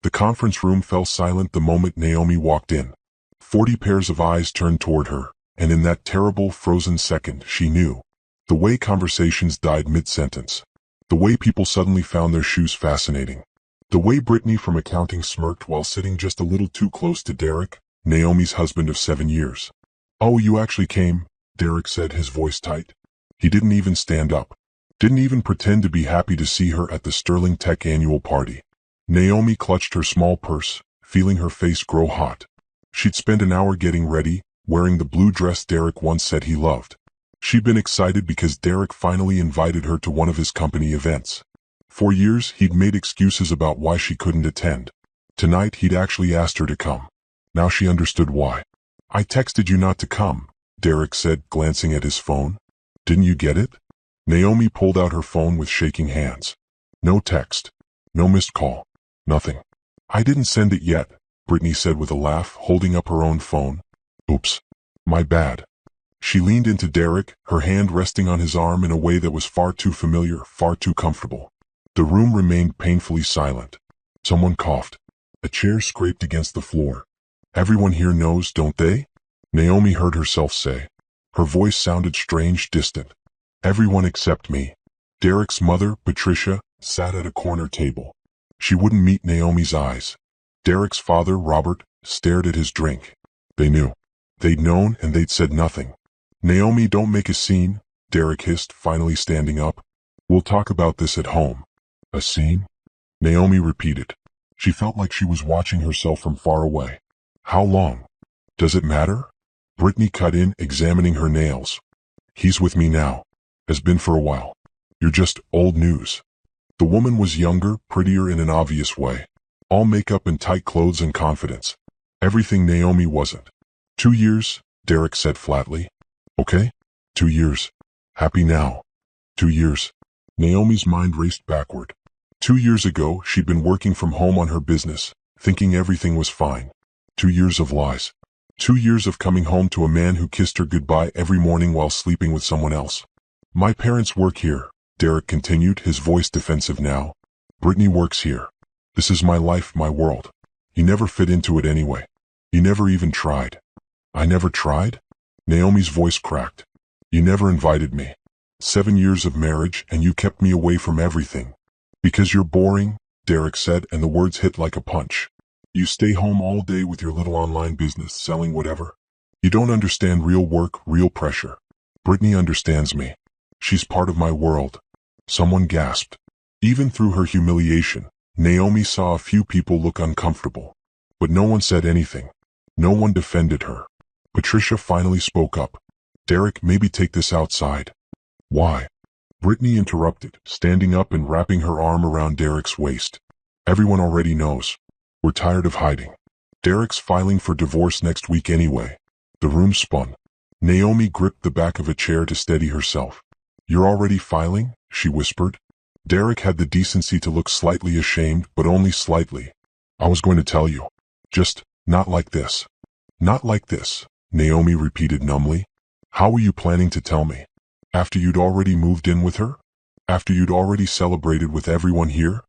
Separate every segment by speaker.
Speaker 1: The conference room fell silent the moment Naomi walked in. 40 pairs of eyes turned toward her, and in that terrible, frozen second, she knew. The way conversations died mid-sentence. The way people suddenly found their shoes fascinating. The way Brittany from accounting smirked while sitting just a little too close to Derek, Naomi's husband of 7 years. "Oh, you actually came," Derek said, his voice tight. He didn't even stand up. Didn't even pretend to be happy to see her at the Sterling Tech annual party. Naomi clutched her small purse, feeling her face grow hot. She'd spent an hour getting ready, wearing the blue dress Derek once said he loved. She'd been excited because Derek finally invited her to one of his company events. For years, he'd made excuses about why she couldn't attend. Tonight, he'd actually asked her to come. Now she understood why. "I texted you not to come," Derek said, glancing at his phone. "Didn't you get it?" Naomi pulled out her phone with shaking hands. "No text. No missed call. Nothing." "I didn't send it yet," Brittany said with a laugh, holding up her own phone. "Oops. My bad." She leaned into Derek, her hand resting on his arm in a way that was far too familiar, far too comfortable. The room remained painfully silent. Someone coughed. A chair scraped against the floor. "Everyone here knows, don't they?" Naomi heard herself say. Her voice sounded strange, distant. "Everyone except me." Derek's mother, Patricia, sat at a corner table. She wouldn't meet Naomi's eyes. Derek's father, Robert, stared at his drink. They knew. They'd known and they'd said nothing. "Naomi, don't make a scene," Derek hissed, finally standing up. "We'll talk about this at home." "A scene?" Naomi repeated. She felt like she was watching herself from far away. "How long? Does it matter?" Brittany cut in, examining her nails. "He's with me now. Has been for a while. You're just old news." The woman was younger, prettier in an obvious way. All makeup and tight clothes and confidence. Everything Naomi wasn't. 2 years, Derek said flatly. "Okay? 2 years. Happy now. 2 years." Naomi's mind raced backward. 2 years ago, she'd been working from home on her business, thinking everything was fine. 2 years of lies. 2 years of coming home to a man who kissed her goodbye every morning while sleeping with someone else. "My parents work here," Derek continued, his voice defensive now. "Brittany works here. This is my life, my world. You never fit into it anyway. You never even tried." "I never tried?" Naomi's voice cracked. "You never invited me. 7 years of marriage and you kept me away from everything. Because you're boring," Derek said, and the words hit like a punch. "You stay home all day with your little online business, selling whatever. You don't understand real work, real pressure. Brittany understands me. She's part of my world." Someone gasped. Even through her humiliation, Naomi saw a few people look uncomfortable. But no one said anything. No one defended her. Patricia finally spoke up. "Derek, maybe take this outside." "Why?" Brittany interrupted, standing up and wrapping her arm around Derek's waist. "Everyone already knows. We're tired of hiding. Derek's filing for divorce next week anyway." The room spun. Naomi gripped the back of a chair to steady herself. "You're already filing?" she whispered. Derek had the decency to look slightly ashamed, but only slightly. "I was going to tell you. Just, not like this." "Not like this," Naomi repeated numbly. "How were you planning to tell me? After you'd already moved in with her? After you'd already celebrated with everyone here?"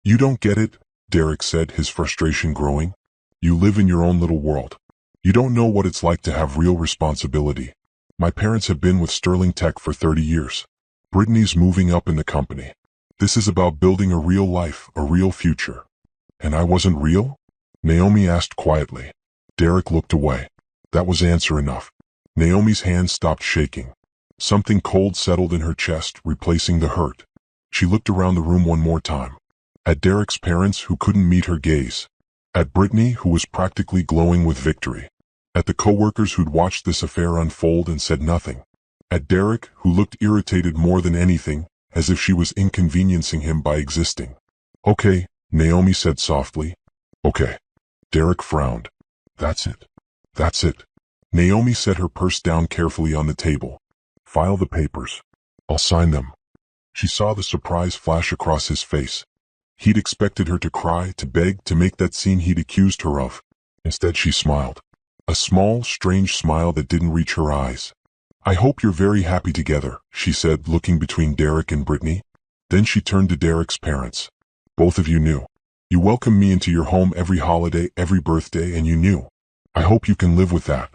Speaker 1: "You don't get it," Derek said, his frustration growing. "You live in your own little world. You don't know what it's like to have real responsibility. My parents have been with Sterling Tech for 30 years. Brittany's moving up in the company. This is about building a real life, a real future." "And I wasn't real?" Naomi asked quietly. Derek looked away. That was answer enough. Naomi's hand stopped shaking. Something cold settled in her chest, replacing the hurt. She looked around the room one more time. At Derek's parents, who couldn't meet her gaze. At Brittany, who was practically glowing with victory. At the coworkers who'd watched this affair unfold and said nothing. At Derek, who looked irritated more than anything, as if she was inconveniencing him by existing. "Okay," Naomi said softly. "Okay." Derek frowned. "That's it. That's it." Naomi set her purse down carefully on the table. "File the papers. I'll sign them." She saw the surprise flash across his face. He'd expected her to cry, to beg, to make that scene he'd accused her of. Instead she smiled. A small, strange smile that didn't reach her eyes. "I hope you're very happy together," she said, looking between Derek and Brittany. Then she turned to Derek's parents. "Both of you knew. You welcomed me into your home every holiday, every birthday, and you knew. I hope you can live with that.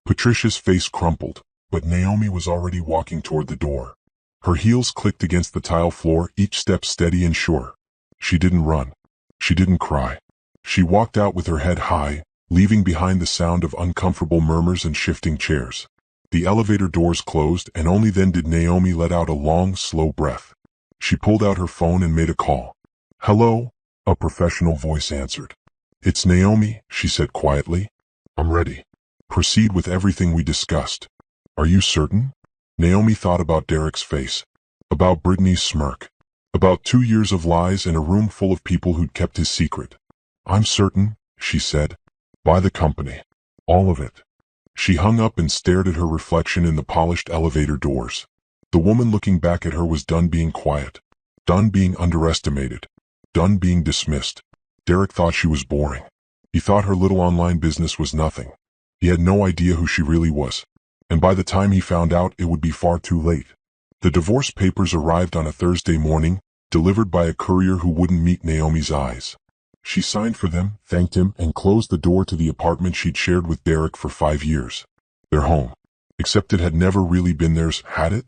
Speaker 1: Patricia's face crumpled, but Naomi was already walking toward the door. Her heels clicked against the tile floor, each step steady and sure. She didn't run. She didn't cry. She walked out with her head high, leaving behind the sound of uncomfortable murmurs and shifting chairs. The elevator doors closed, and only then did Naomi let out a long, slow breath. She pulled out her phone and made a call. "Hello?" a professional voice answered. "It's Naomi," she said quietly. "I'm ready. Proceed with everything we discussed." "Are you certain?" Naomi thought about Derek's face, about Brittany's smirk, about 2 years of lies in a room full of people who'd kept his secret. "I'm certain," she said. "Buy the company. All of it." She hung up and stared at her reflection in the polished elevator doors. The woman looking back at her was done being quiet, done being underestimated, done being dismissed. Derek thought she was boring. He thought her little online business was nothing. He had no idea who she really was. And by the time he found out, it would be far too late. The divorce papers arrived on a Thursday morning, delivered by a courier who wouldn't meet Naomi's eyes. She signed for them, thanked him, and closed the door to the apartment she'd shared with Derek for 5 years. Their home. Except it had never really been theirs, had it?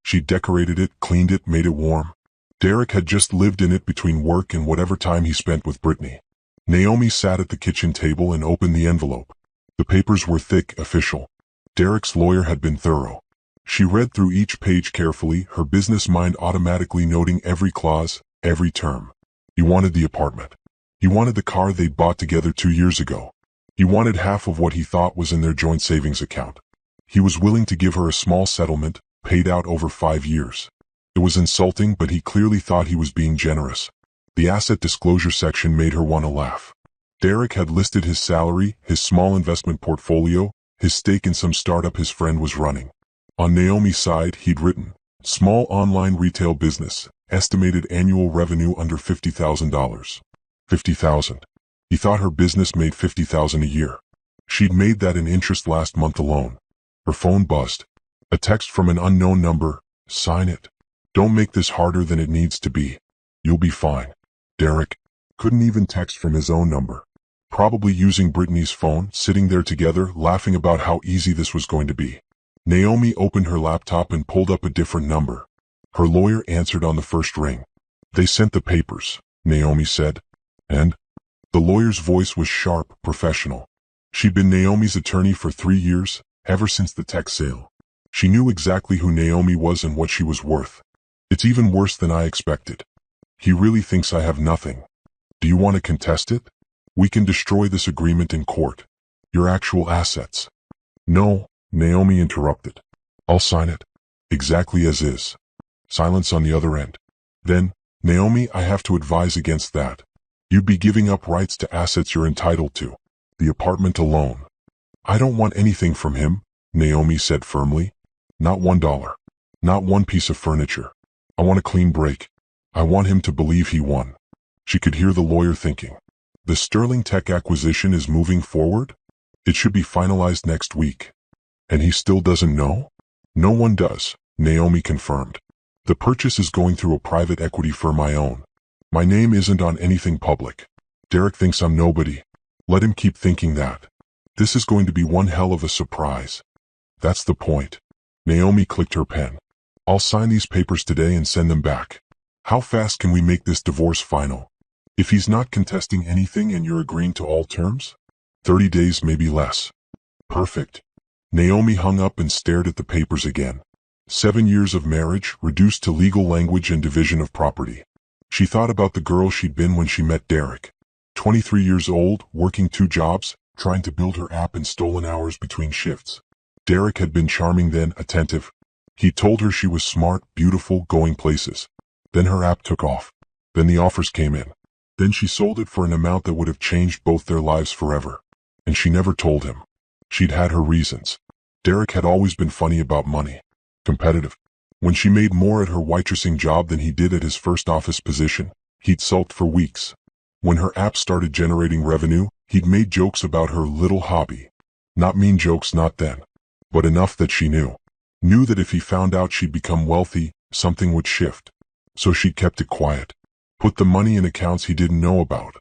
Speaker 1: She'd decorated it, cleaned it, made it warm. Derek had just lived in it between work and whatever time he spent with Brittany. Naomi sat at the kitchen table and opened the envelope. The papers were thick, official. Derek's lawyer had been thorough. She read through each page carefully, her business mind automatically noting every clause, every term. He wanted the apartment. He wanted the car they'd bought together 2 years ago. He wanted half of what he thought was in their joint savings account. He was willing to give her a small settlement, paid out over 5 years. It was insulting, but he clearly thought he was being generous. The asset disclosure section made her want to laugh. Derek had listed his salary, his small investment portfolio, his stake in some startup his friend was running. On Naomi's side, he'd written, small online retail business, estimated annual revenue under $50,000. 50,000. He thought her business made 50,000 a year. She'd made that in interest last month alone. Her phone buzzed. A text from an unknown number. "Sign it. Don't make this harder than it needs to be. You'll be fine." Derek couldn't even text from his own number. Probably using Brittany's phone, sitting there together, laughing about how easy this was going to be. Naomi opened her laptop and pulled up a different number. Her lawyer answered on the first ring. "They sent the papers," Naomi said. "And?" The lawyer's voice was sharp, professional. She'd been Naomi's attorney for 3 years, ever since the tech sale. She knew exactly who Naomi was and what she was worth. "It's even worse than I expected. He really thinks I have nothing. Do you want to contest it? We can destroy this agreement in court. Your actual assets." "No," Naomi interrupted. "I'll sign it. Exactly as is." Silence on the other end. "Then, Naomi, I have to advise against that. You'd be giving up rights to assets you're entitled to. The apartment alone." "I don't want anything from him," Naomi said firmly. "Not $1. Not one piece of furniture. I want a clean break. I want him to believe he won." She could hear the lawyer thinking. The Sterling Tech acquisition is moving forward? It should be finalized next week. And he still doesn't know? "No one does," Naomi confirmed. "The purchase is going through a private equity firm I own. My name isn't on anything public. Derek thinks I'm nobody. Let him keep thinking that. This is going to be one hell of a surprise." "That's the point." Naomi clicked her pen. "I'll sign these papers today and send them back. How fast can we make this divorce final? If he's not contesting anything and you're agreeing to all terms? 30 days, maybe less." "Perfect." Naomi hung up and stared at the papers again. 7 years of marriage, reduced to legal language and division of property. She thought about the girl she'd been when she met Derek. 23 years old, working 2 jobs, trying to build her app in stolen hours between shifts. Derek had been charming then, attentive. He told her she was smart, beautiful, going places. Then her app took off. Then the offers came in. Then she sold it for an amount that would have changed both their lives forever. And she never told him. She'd had her reasons. Derek had always been funny about money. Competitive. When she made more at her waitressing job than he did at his first office position, he'd sulked for weeks. When her app started generating revenue, he'd made jokes about her little hobby. Not mean jokes, not then. But enough that she knew. Knew that if he found out she'd become wealthy, something would shift. So she'd kept it quiet. put the money in accounts he didn't know about,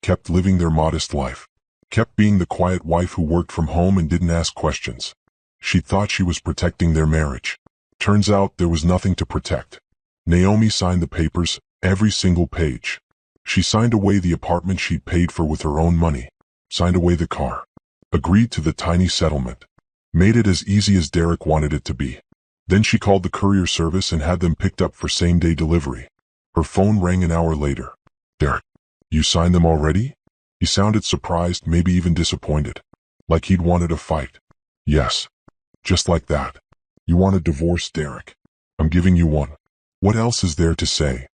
Speaker 1: kept living their modest life, kept being the quiet wife who worked from home and didn't ask questions. She thought she was protecting their marriage. Turns out there was nothing to protect. Naomi signed the papers, every single page. She signed away the apartment she'd paid for with her own money, signed away the car, agreed to the tiny settlement, made it as easy as Derek wanted it to be. Then she called the courier service and had them picked up for same-day delivery. Her phone rang an hour later. "Derek, you signed them already?" He sounded surprised, maybe even disappointed, like he'd wanted a fight. "Yes. Just like that. You want a divorce, Derek? I'm giving you one. What else is there to say?"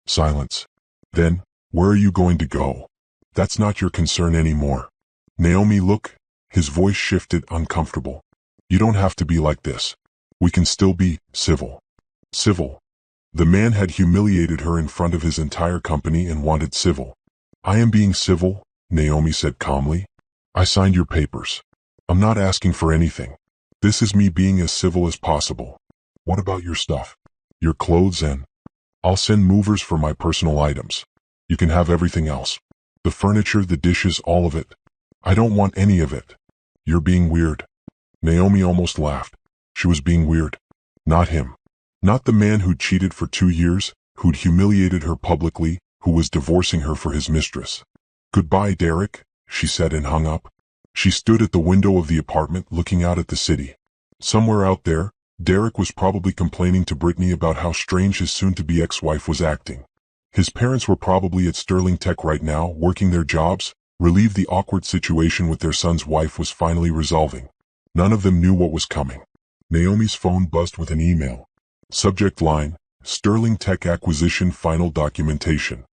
Speaker 1: Silence. Then, "Where are you going to go? That's not your concern anymore." "Naomi, look." His voice shifted, uncomfortable. "You don't have to be like this. We can still be civil." Civil. The man had humiliated her in front of his entire company and wanted civil. "I am being civil," Naomi said calmly. "I signed your papers. I'm not asking for anything. This is me being as civil as possible. What about your stuff? Your clothes and... I'll send movers for my personal items. You can have everything else. The furniture, the dishes, all of it. I don't want any of it. You're being weird." Naomi almost laughed. She was being weird. Not him. Not the man who'd cheated for 2 years, who'd humiliated her publicly, who was divorcing her for his mistress. "Goodbye, Derek," she said and hung up. She stood at the window of the apartment looking out at the city. Somewhere out there, Derek was probably complaining to Brittany about how strange his soon-to-be ex-wife was acting. His parents were probably at Sterling Tech right now, working their jobs, relieved the awkward situation with their son's wife was finally resolving. None of them knew what was coming. Naomi's phone buzzed with an email. Subject line, "Sterling Tech Acquisition Final Documentation."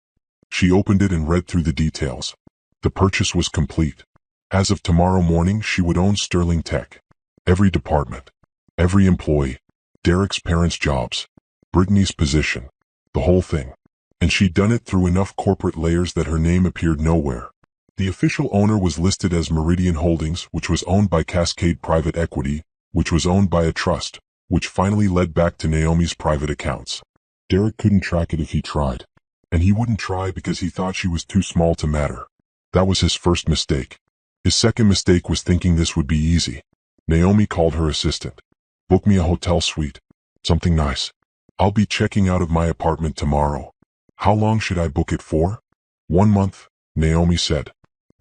Speaker 1: She opened it and read through the details. The purchase was complete. As of tomorrow morning, she would own Sterling Tech. Every department. Every employee. Derek's parents' jobs. Brittany's position. The whole thing. And she'd done it through enough corporate layers that her name appeared nowhere. The official owner was listed as Meridian Holdings, which was owned by Cascade Private Equity, which was owned by a trust, which finally led back to Naomi's private accounts. Derek couldn't track it if he tried. And he wouldn't try because he thought she was too small to matter. That was his first mistake. His second mistake was thinking this would be easy. Naomi called her assistant. "Book me a hotel suite. Something nice. I'll be checking out of my apartment tomorrow." "How long should I book it for?" "1 month," Naomi said.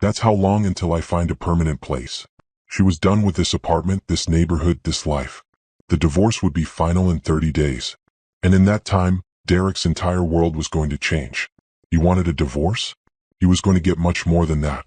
Speaker 1: "That's how long until I find a permanent place." She was done with this apartment, this neighborhood, this life. The divorce would be final in 30 days. And in that time, Derek's entire world was going to change. He wanted a divorce? He was going to get much more than that.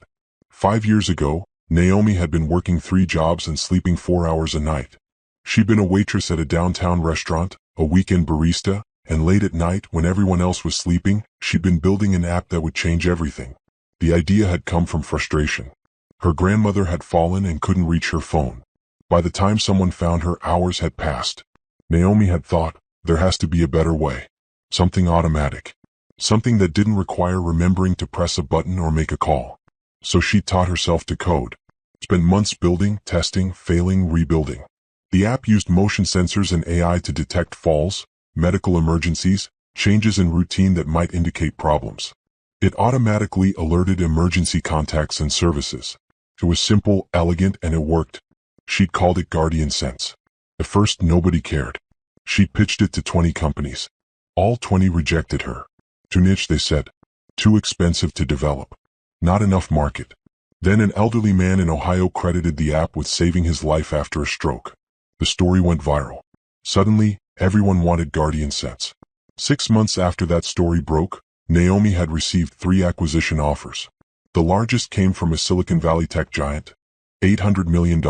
Speaker 1: 5 years ago, Naomi had been working 3 jobs and sleeping 4 hours a night. She'd been a waitress at a downtown restaurant, a weekend barista, and late at night, when everyone else was sleeping, she'd been building an app that would change everything. The idea had come from frustration. Her grandmother had fallen and couldn't reach her phone. By the time someone found her, hours had passed. Naomi had thought, there has to be a better way. Something automatic. Something that didn't require remembering to press a button or make a call. So she taught herself to code. Spent months building, testing, failing, rebuilding. The app used motion sensors and AI to detect falls, medical emergencies, changes in routine that might indicate problems. It automatically alerted emergency contacts and services. It was simple, elegant, and it worked. She'd called it Guardian Sense. At first, nobody cared. She'd pitched it to 20 companies. All 20 rejected her. Too niche, they said. Too expensive to develop. Not enough market. Then an elderly man in Ohio credited the app with saving his life after a stroke. The story went viral. Suddenly, everyone wanted Guardian Sense. 6 months after that story broke, Naomi had received 3 acquisition offers. The largest came from a Silicon Valley tech giant. $800 million.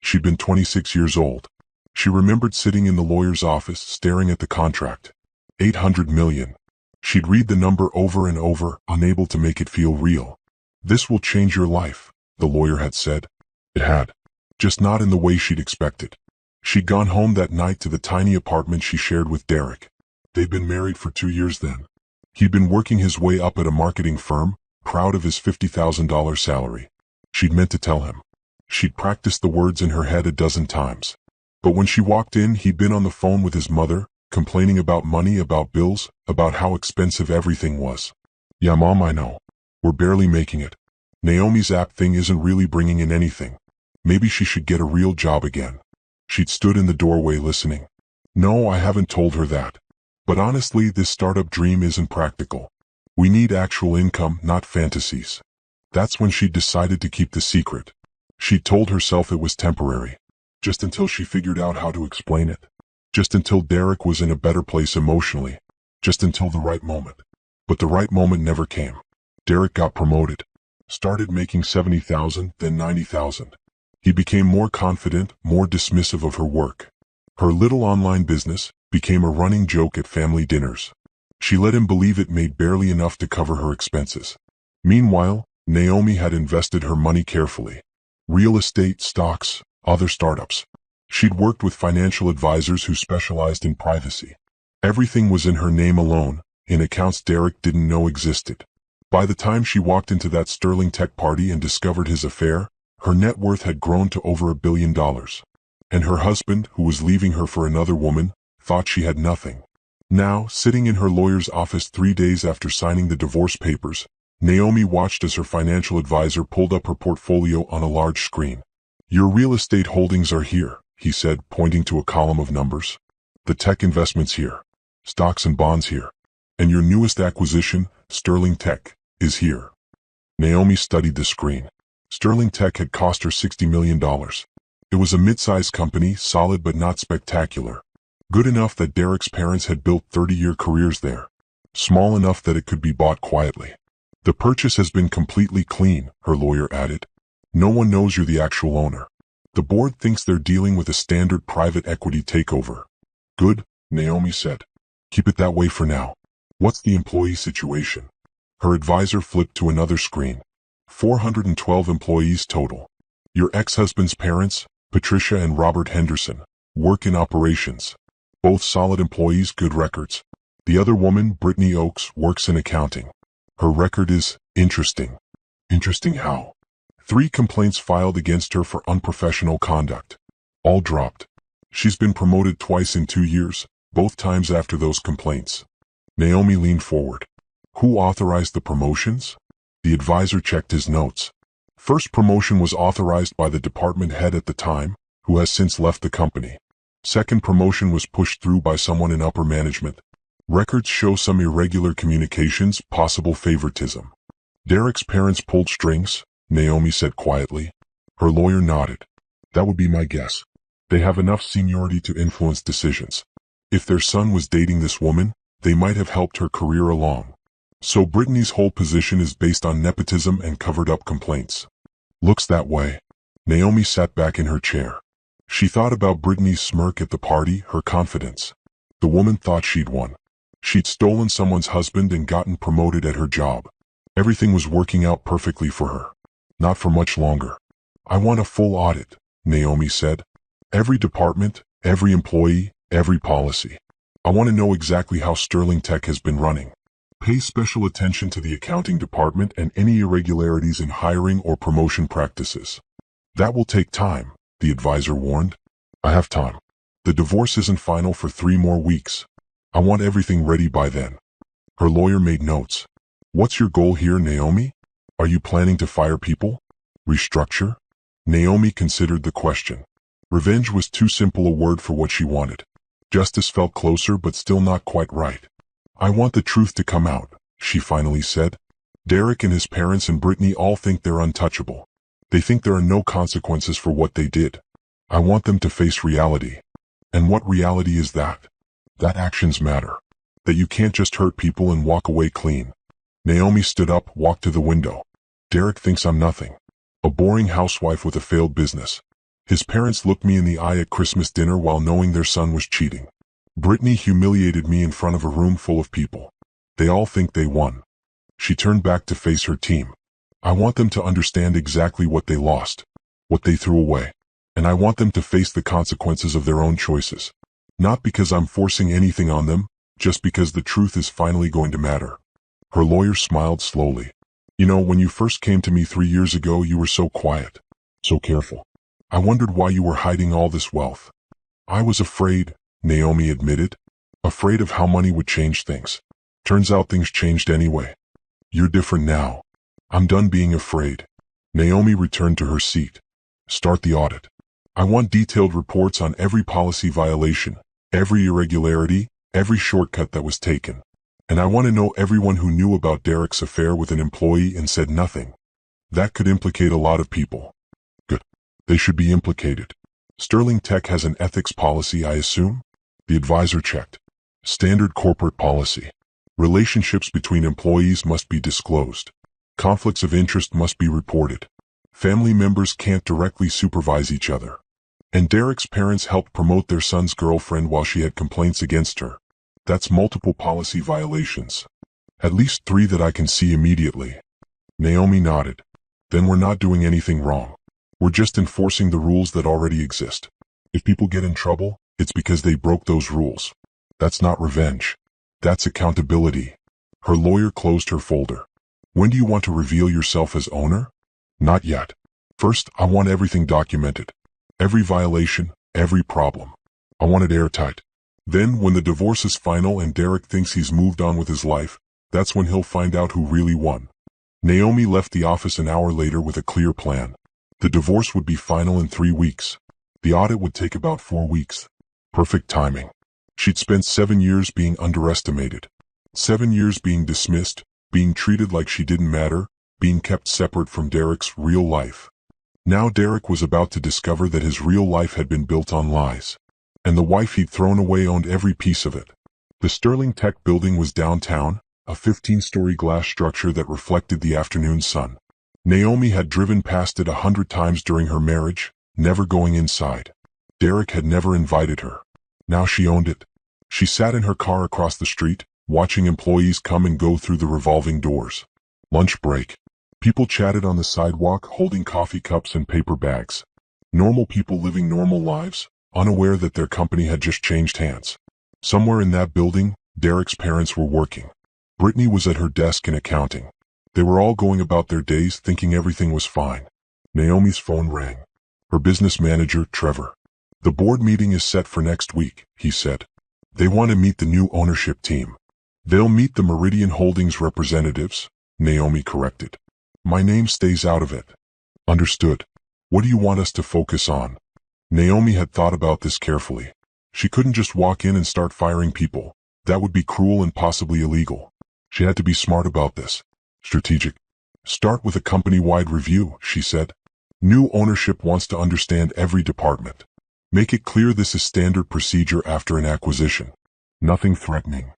Speaker 1: She'd been 26 years old. She remembered sitting in the lawyer's office staring at the contract. 800 million. She'd read the number over and over, unable to make it feel real. "This will change your life," the lawyer had said. It had. Just not in the way she'd expected. She'd gone home that night to the tiny apartment she shared with Derek. They'd been married for 2 years then. He'd been working his way up at a marketing firm, proud of his $50,000 salary. She'd meant to tell him. She'd practiced the words in her head a dozen times. But when she walked in, he'd been on the phone with his mother, complaining about money, about bills, about how expensive everything was. Yeah, Mom, I know. We're barely making it. Naomi's app thing isn't really bringing in anything. Maybe she should get a real job again. She'd stood in the doorway listening. No, I haven't told her that. But honestly, this startup dream isn't practical. We need actual income, not fantasies. That's when she decided to keep the secret. She told herself it was temporary. Just until she figured out how to explain it. Just until Derek was in a better place emotionally. Just until the right moment. But the right moment never came. Derek got promoted. Started making $70,000, then $90,000. He became more confident, more dismissive of her work. Her little online business became a running joke at family dinners. She let him believe it made barely enough to cover her expenses. Meanwhile, Naomi had invested her money carefully. Real estate, stocks, other startups. She'd worked with financial advisors who specialized in privacy. Everything was in her name alone, in accounts Derek didn't know existed. By the time she walked into that Sterling Tech party and discovered his affair, her net worth had grown to over $1 billion. And her husband, who was leaving her for another woman, thought she had nothing. Now, sitting in her lawyer's office 3 days after signing the divorce papers, Naomi watched as her financial advisor pulled up her portfolio on a large screen. Your real estate holdings are here, he said, pointing to a column of numbers. The tech investments here. Stocks and bonds here. And your newest acquisition, Sterling Tech, is here. Naomi studied the screen. Sterling Tech had cost her $60 million. It was a mid-sized company, solid but not spectacular. Good enough that Derek's parents had built 30-year careers there. Small enough that it could be bought quietly. The purchase has been completely clean, her lawyer added. No one knows you're the actual owner. The board thinks they're dealing with a standard private equity takeover. Good, Naomi said. Keep it that way for now. What's the employee situation? Her advisor flipped to another screen. 412 employees total. Your ex-husband's parents, Patricia and Robert Henderson, work in operations. Both solid employees, good records. The other woman, Brittany Oakes, works in accounting. Her record is interesting. Interesting how? 3 complaints filed against her for unprofessional conduct. All dropped. She's been promoted twice in 2 years, both times after those complaints. Naomi leaned forward. Who authorized the promotions? The advisor checked his notes. First promotion was authorized by the department head at the time, who has since left the company. Second promotion was pushed through by someone in upper management. Records show some irregular communications, possible favoritism. Derek's parents pulled strings, Naomi said quietly. Her lawyer nodded. That would be my guess. They have enough seniority to influence decisions. If their son was dating this woman, they might have helped her career along. So Brittany's whole position is based on nepotism and covered-up complaints. Looks that way. Naomi sat back in her chair. She thought about Brittany's smirk at the party, her confidence. The woman thought she'd won. She'd stolen someone's husband and gotten promoted at her job. Everything was working out perfectly for her. Not for much longer. I want a full audit, Naomi said. Every department, every employee, every policy. I want to know exactly how Sterling Tech has been running. Pay special attention to the accounting department and any irregularities in hiring or promotion practices. That will take time, the advisor warned. I have time. The divorce isn't final for 3 more weeks. I want everything ready by then. Her lawyer made notes. What's your goal here, Naomi? Are you planning to fire people? Restructure? Naomi considered the question. Revenge was too simple a word for what she wanted. Justice felt closer but still not quite right. I want the truth to come out, she finally said. Derek and his parents and Brittany all think they're untouchable. They think there are no consequences for what they did. I want them to face reality. And what reality is that? That actions matter. That you can't just hurt people and walk away clean. Naomi stood up, walked to the window. Derek thinks I'm nothing. A boring housewife with a failed business. His parents looked me in the eye at Christmas dinner while knowing their son was cheating. Brittany humiliated me in front of a room full of people. They all think they won. She turned back to face her team. I want them to understand exactly what they lost, what they threw away. And I want them to face the consequences of their own choices. Not because I'm forcing anything on them, just because the truth is finally going to matter. Her lawyer smiled slowly. You know, when you first came to me 3 years ago, you were so quiet, so careful. I wondered why you were hiding all this wealth. I was afraid, Naomi admitted. Afraid of how money would change things. Turns out things changed anyway. You're different now. I'm done being afraid. Naomi returned to her seat. Start the audit. I want detailed reports on every policy violation, every irregularity, every shortcut that was taken. And I want to know everyone who knew about Derek's affair with an employee and said nothing. That could implicate a lot of people. Good. They should be implicated. Sterling Tech has an ethics policy, I assume? The advisor checked. Standard corporate policy. Relationships between employees must be disclosed. Conflicts of interest must be reported. Family members can't directly supervise each other. And Derek's parents helped promote their son's girlfriend while she had complaints against her. That's multiple policy violations. At least 3 that I can see immediately. Naomi nodded. Then we're not doing anything wrong. We're just enforcing the rules that already exist. If people get in trouble, it's because they broke those rules. That's not revenge. That's accountability. Her lawyer closed her folder. When do you want to reveal yourself as owner? Not yet. First, I want everything documented. Every violation, every problem. I want it airtight. Then, when the divorce is final and Derek thinks he's moved on with his life, that's when he'll find out who really won. Naomi left the office an hour later with a clear plan. The divorce would be final in 3 weeks. The audit would take about 4 weeks. Perfect timing. She'd spent 7 years being underestimated. 7 years being dismissed, being treated like she didn't matter, being kept separate from Derek's real life. Now Derek was about to discover that his real life had been built on lies. And the wife he'd thrown away owned every piece of it. The Sterling Tech building was downtown, a 15-story glass structure that reflected the afternoon sun. Naomi had driven past it 100 times during her marriage, never going inside. Derek had never invited her. Now she owned it. She sat in her car across the street, watching employees come and go through the revolving doors. Lunch break. People chatted on the sidewalk, holding coffee cups and paper bags. Normal people living normal lives, unaware that their company had just changed hands. Somewhere in that building, Derek's parents were working. Brittany was at her desk in accounting. They were all going about their days thinking everything was fine. Naomi's phone rang. Her business manager, Trevor. The board meeting is set for next week, he said. They want to meet the new ownership team. They'll meet the Meridian Holdings representatives, Naomi corrected. My name stays out of it. Understood. What do you want us to focus on? Naomi had thought about this carefully. She couldn't just walk in and start firing people. That would be cruel and possibly illegal. She had to be smart about this. Strategic. Start with a company-wide review, she said. New ownership wants to understand every department. Make it clear this is standard procedure after an acquisition. Nothing threatening.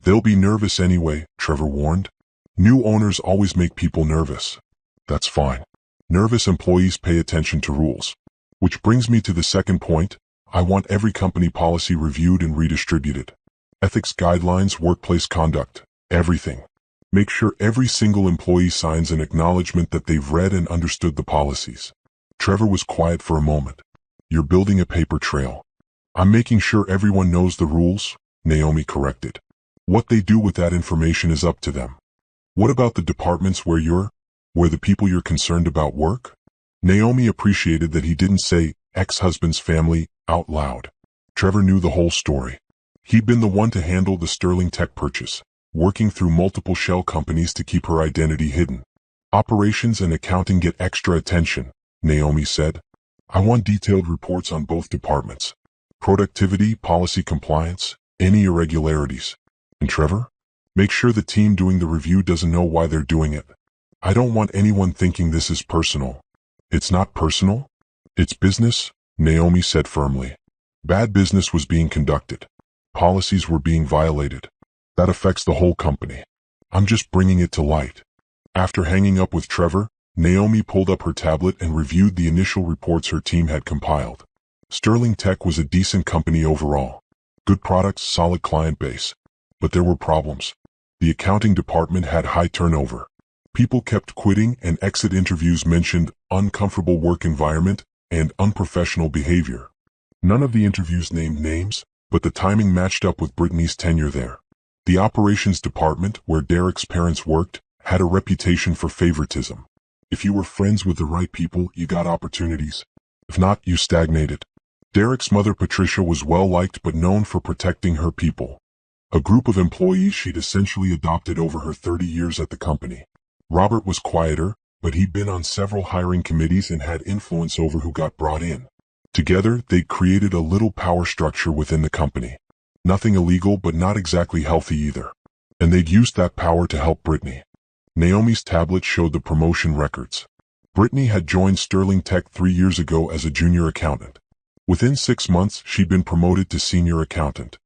Speaker 1: They'll be nervous anyway, Trevor warned. New owners always make people nervous. That's fine. Nervous employees pay attention to rules. Which brings me to the second point. I want every company policy reviewed and redistributed. Ethics guidelines, workplace conduct, everything. Make sure every single employee signs an acknowledgement that they've read and understood the policies. Trevor was quiet for a moment. You're building a paper trail. I'm making sure everyone knows the rules, Naomi corrected. What they do with that information is up to them. What about the departments where the people you're concerned about work? Naomi appreciated that he didn't say ex-husband's family out loud. Trevor knew the whole story. He'd been the one to handle the Sterling Tech purchase, working through multiple shell companies to keep her identity hidden. Operations and accounting get extra attention, Naomi said. I want detailed reports on both departments. Productivity, policy compliance, any irregularities. And Trevor? Make sure the team doing the review doesn't know why they're doing it. I don't want anyone thinking this is personal. It's not personal. It's business, Naomi said firmly. Bad business was being conducted. Policies were being violated. That affects the whole company. I'm just bringing it to light. After hanging up with Trevor, Naomi pulled up her tablet and reviewed the initial reports her team had compiled. Sterling Tech was a decent company overall. Good products, solid client base. But there were problems. The accounting department had high turnover. People kept quitting and exit interviews mentioned uncomfortable work environment and unprofessional behavior. None of the interviews named names, but the timing matched up with Brittany's tenure there. The operations department, where Derek's parents worked, had a reputation for favoritism. If you were friends with the right people, you got opportunities. If not, you stagnated. Derek's mother Patricia was well-liked but known for protecting her people. A group of employees she'd essentially adopted over her 30 years at the company. Robert was quieter, but he'd been on several hiring committees and had influence over who got brought in. Together, they'd created a little power structure within the company. Nothing illegal but not exactly healthy either. And they'd used that power to help Brittany. Naomi's tablet showed the promotion records. Brittany had joined Sterling Tech 3 years ago as a junior accountant. Within 6 months, she'd been promoted to senior accountant.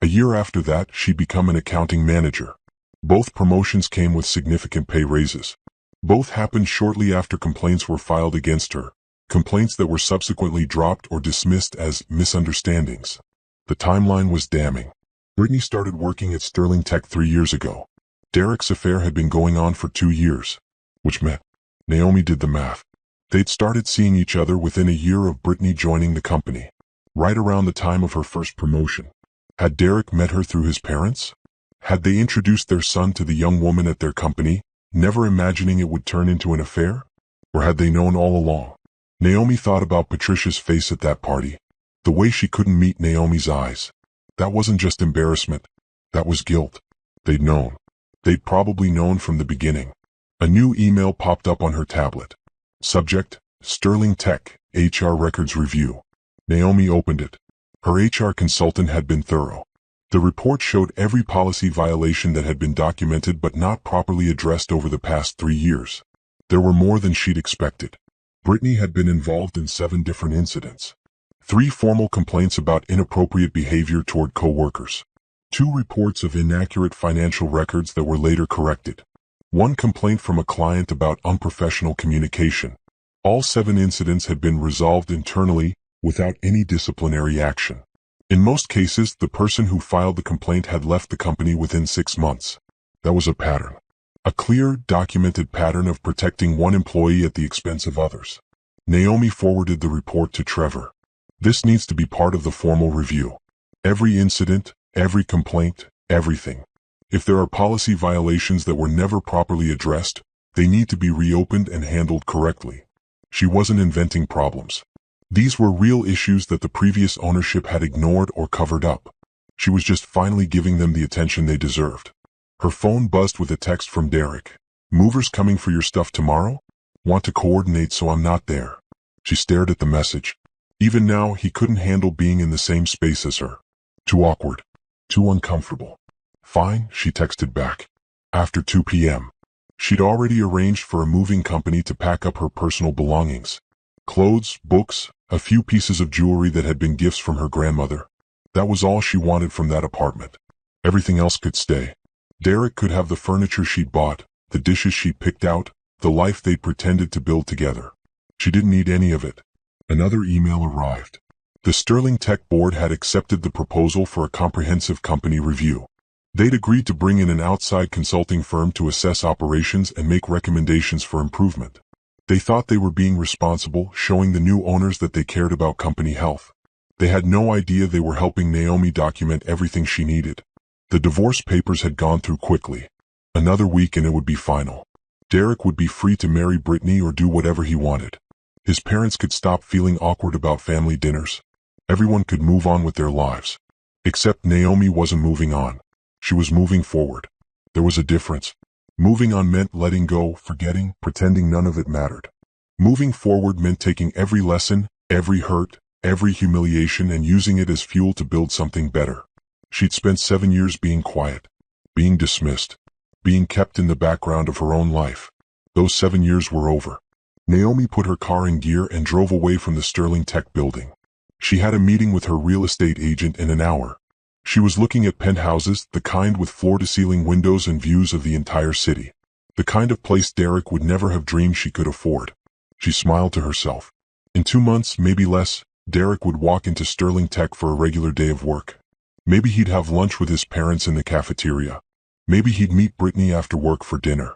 Speaker 1: A year after that, she'd become an accounting manager. Both promotions came with significant pay raises. Both happened shortly after complaints were filed against her, complaints that were subsequently dropped or dismissed as misunderstandings. The timeline was damning. Brittany started working at Sterling Tech 3 years ago. Derek's affair had been going on for 2 years, which meant, Naomi did the math. They'd started seeing each other within a year of Brittany joining the company, right around the time of her first promotion. Had Derek met her through his parents? Had they introduced their son to the young woman at their company, never imagining it would turn into an affair? Or had they known all along? Naomi thought about Patricia's face at that party, the way she couldn't meet Naomi's eyes. That wasn't just embarrassment, that was guilt. They'd known. They'd probably known from the beginning. A new email popped up on her tablet. Subject, Sterling Tech, HR Records Review. Naomi opened it. Her HR consultant had been thorough. The report showed every policy violation that had been documented but not properly addressed over the past 3 years. There were more than she'd expected. Brittany had been involved in 7 different incidents. 3 formal complaints about inappropriate behavior toward co-workers. 2 reports of inaccurate financial records that were later corrected. 1 complaint from a client about unprofessional communication. All 7 incidents had been resolved internally, without any disciplinary action. In most cases, the person who filed the complaint had left the company within 6 months. That was a pattern. A clear, documented pattern of protecting one employee at the expense of others. Naomi forwarded the report to Trevor. This needs to be part of the formal review. Every incident, every complaint, everything. If there are policy violations that were never properly addressed, they need to be reopened and handled correctly. She wasn't inventing problems. These were real issues that the previous ownership had ignored or covered up. She was just finally giving them the attention they deserved. Her phone buzzed with a text from Derek. Movers coming for your stuff tomorrow? Want to coordinate so I'm not there. She stared at the message. Even now, he couldn't handle being in the same space as her. Too awkward. Too uncomfortable. Fine, she texted back. After 2 p.m. She'd already arranged for a moving company to pack up her personal belongings. Clothes, books, a few pieces of jewelry that had been gifts from her grandmother. That was all she wanted from that apartment. Everything else could stay. Derek could have the furniture she'd bought, the dishes she'd picked out, the life they'd pretended to build together. She didn't need any of it. Another email arrived. The Sterling Tech board had accepted the proposal for a comprehensive company review. They'd agreed to bring in an outside consulting firm to assess operations and make recommendations for improvement. They thought they were being responsible, showing the new owners that they cared about company health. They had no idea they were helping Naomi document everything she needed. The divorce papers had gone through quickly. Another week and it would be final. Derek would be free to marry Brittany or do whatever he wanted. His parents could stop feeling awkward about family dinners. Everyone could move on with their lives. Except Naomi wasn't moving on. She was moving forward. There was a difference. Moving on meant letting go, forgetting, pretending none of it mattered. Moving forward meant taking every lesson, every hurt, every humiliation and using it as fuel to build something better. She'd spent 7 years being quiet, being dismissed, being kept in the background of her own life. Those 7 years were over. Naomi put her car in gear and drove away from the Sterling Tech building. She had a meeting with her real estate agent in an hour. She was looking at penthouses, the kind with floor-to-ceiling windows and views of the entire city. The kind of place Derek would never have dreamed she could afford. She smiled to herself. In 2 months, maybe less, Derek would walk into Sterling Tech for a regular day of work. Maybe he'd have lunch with his parents in the cafeteria. Maybe he'd meet Brittany after work for dinner.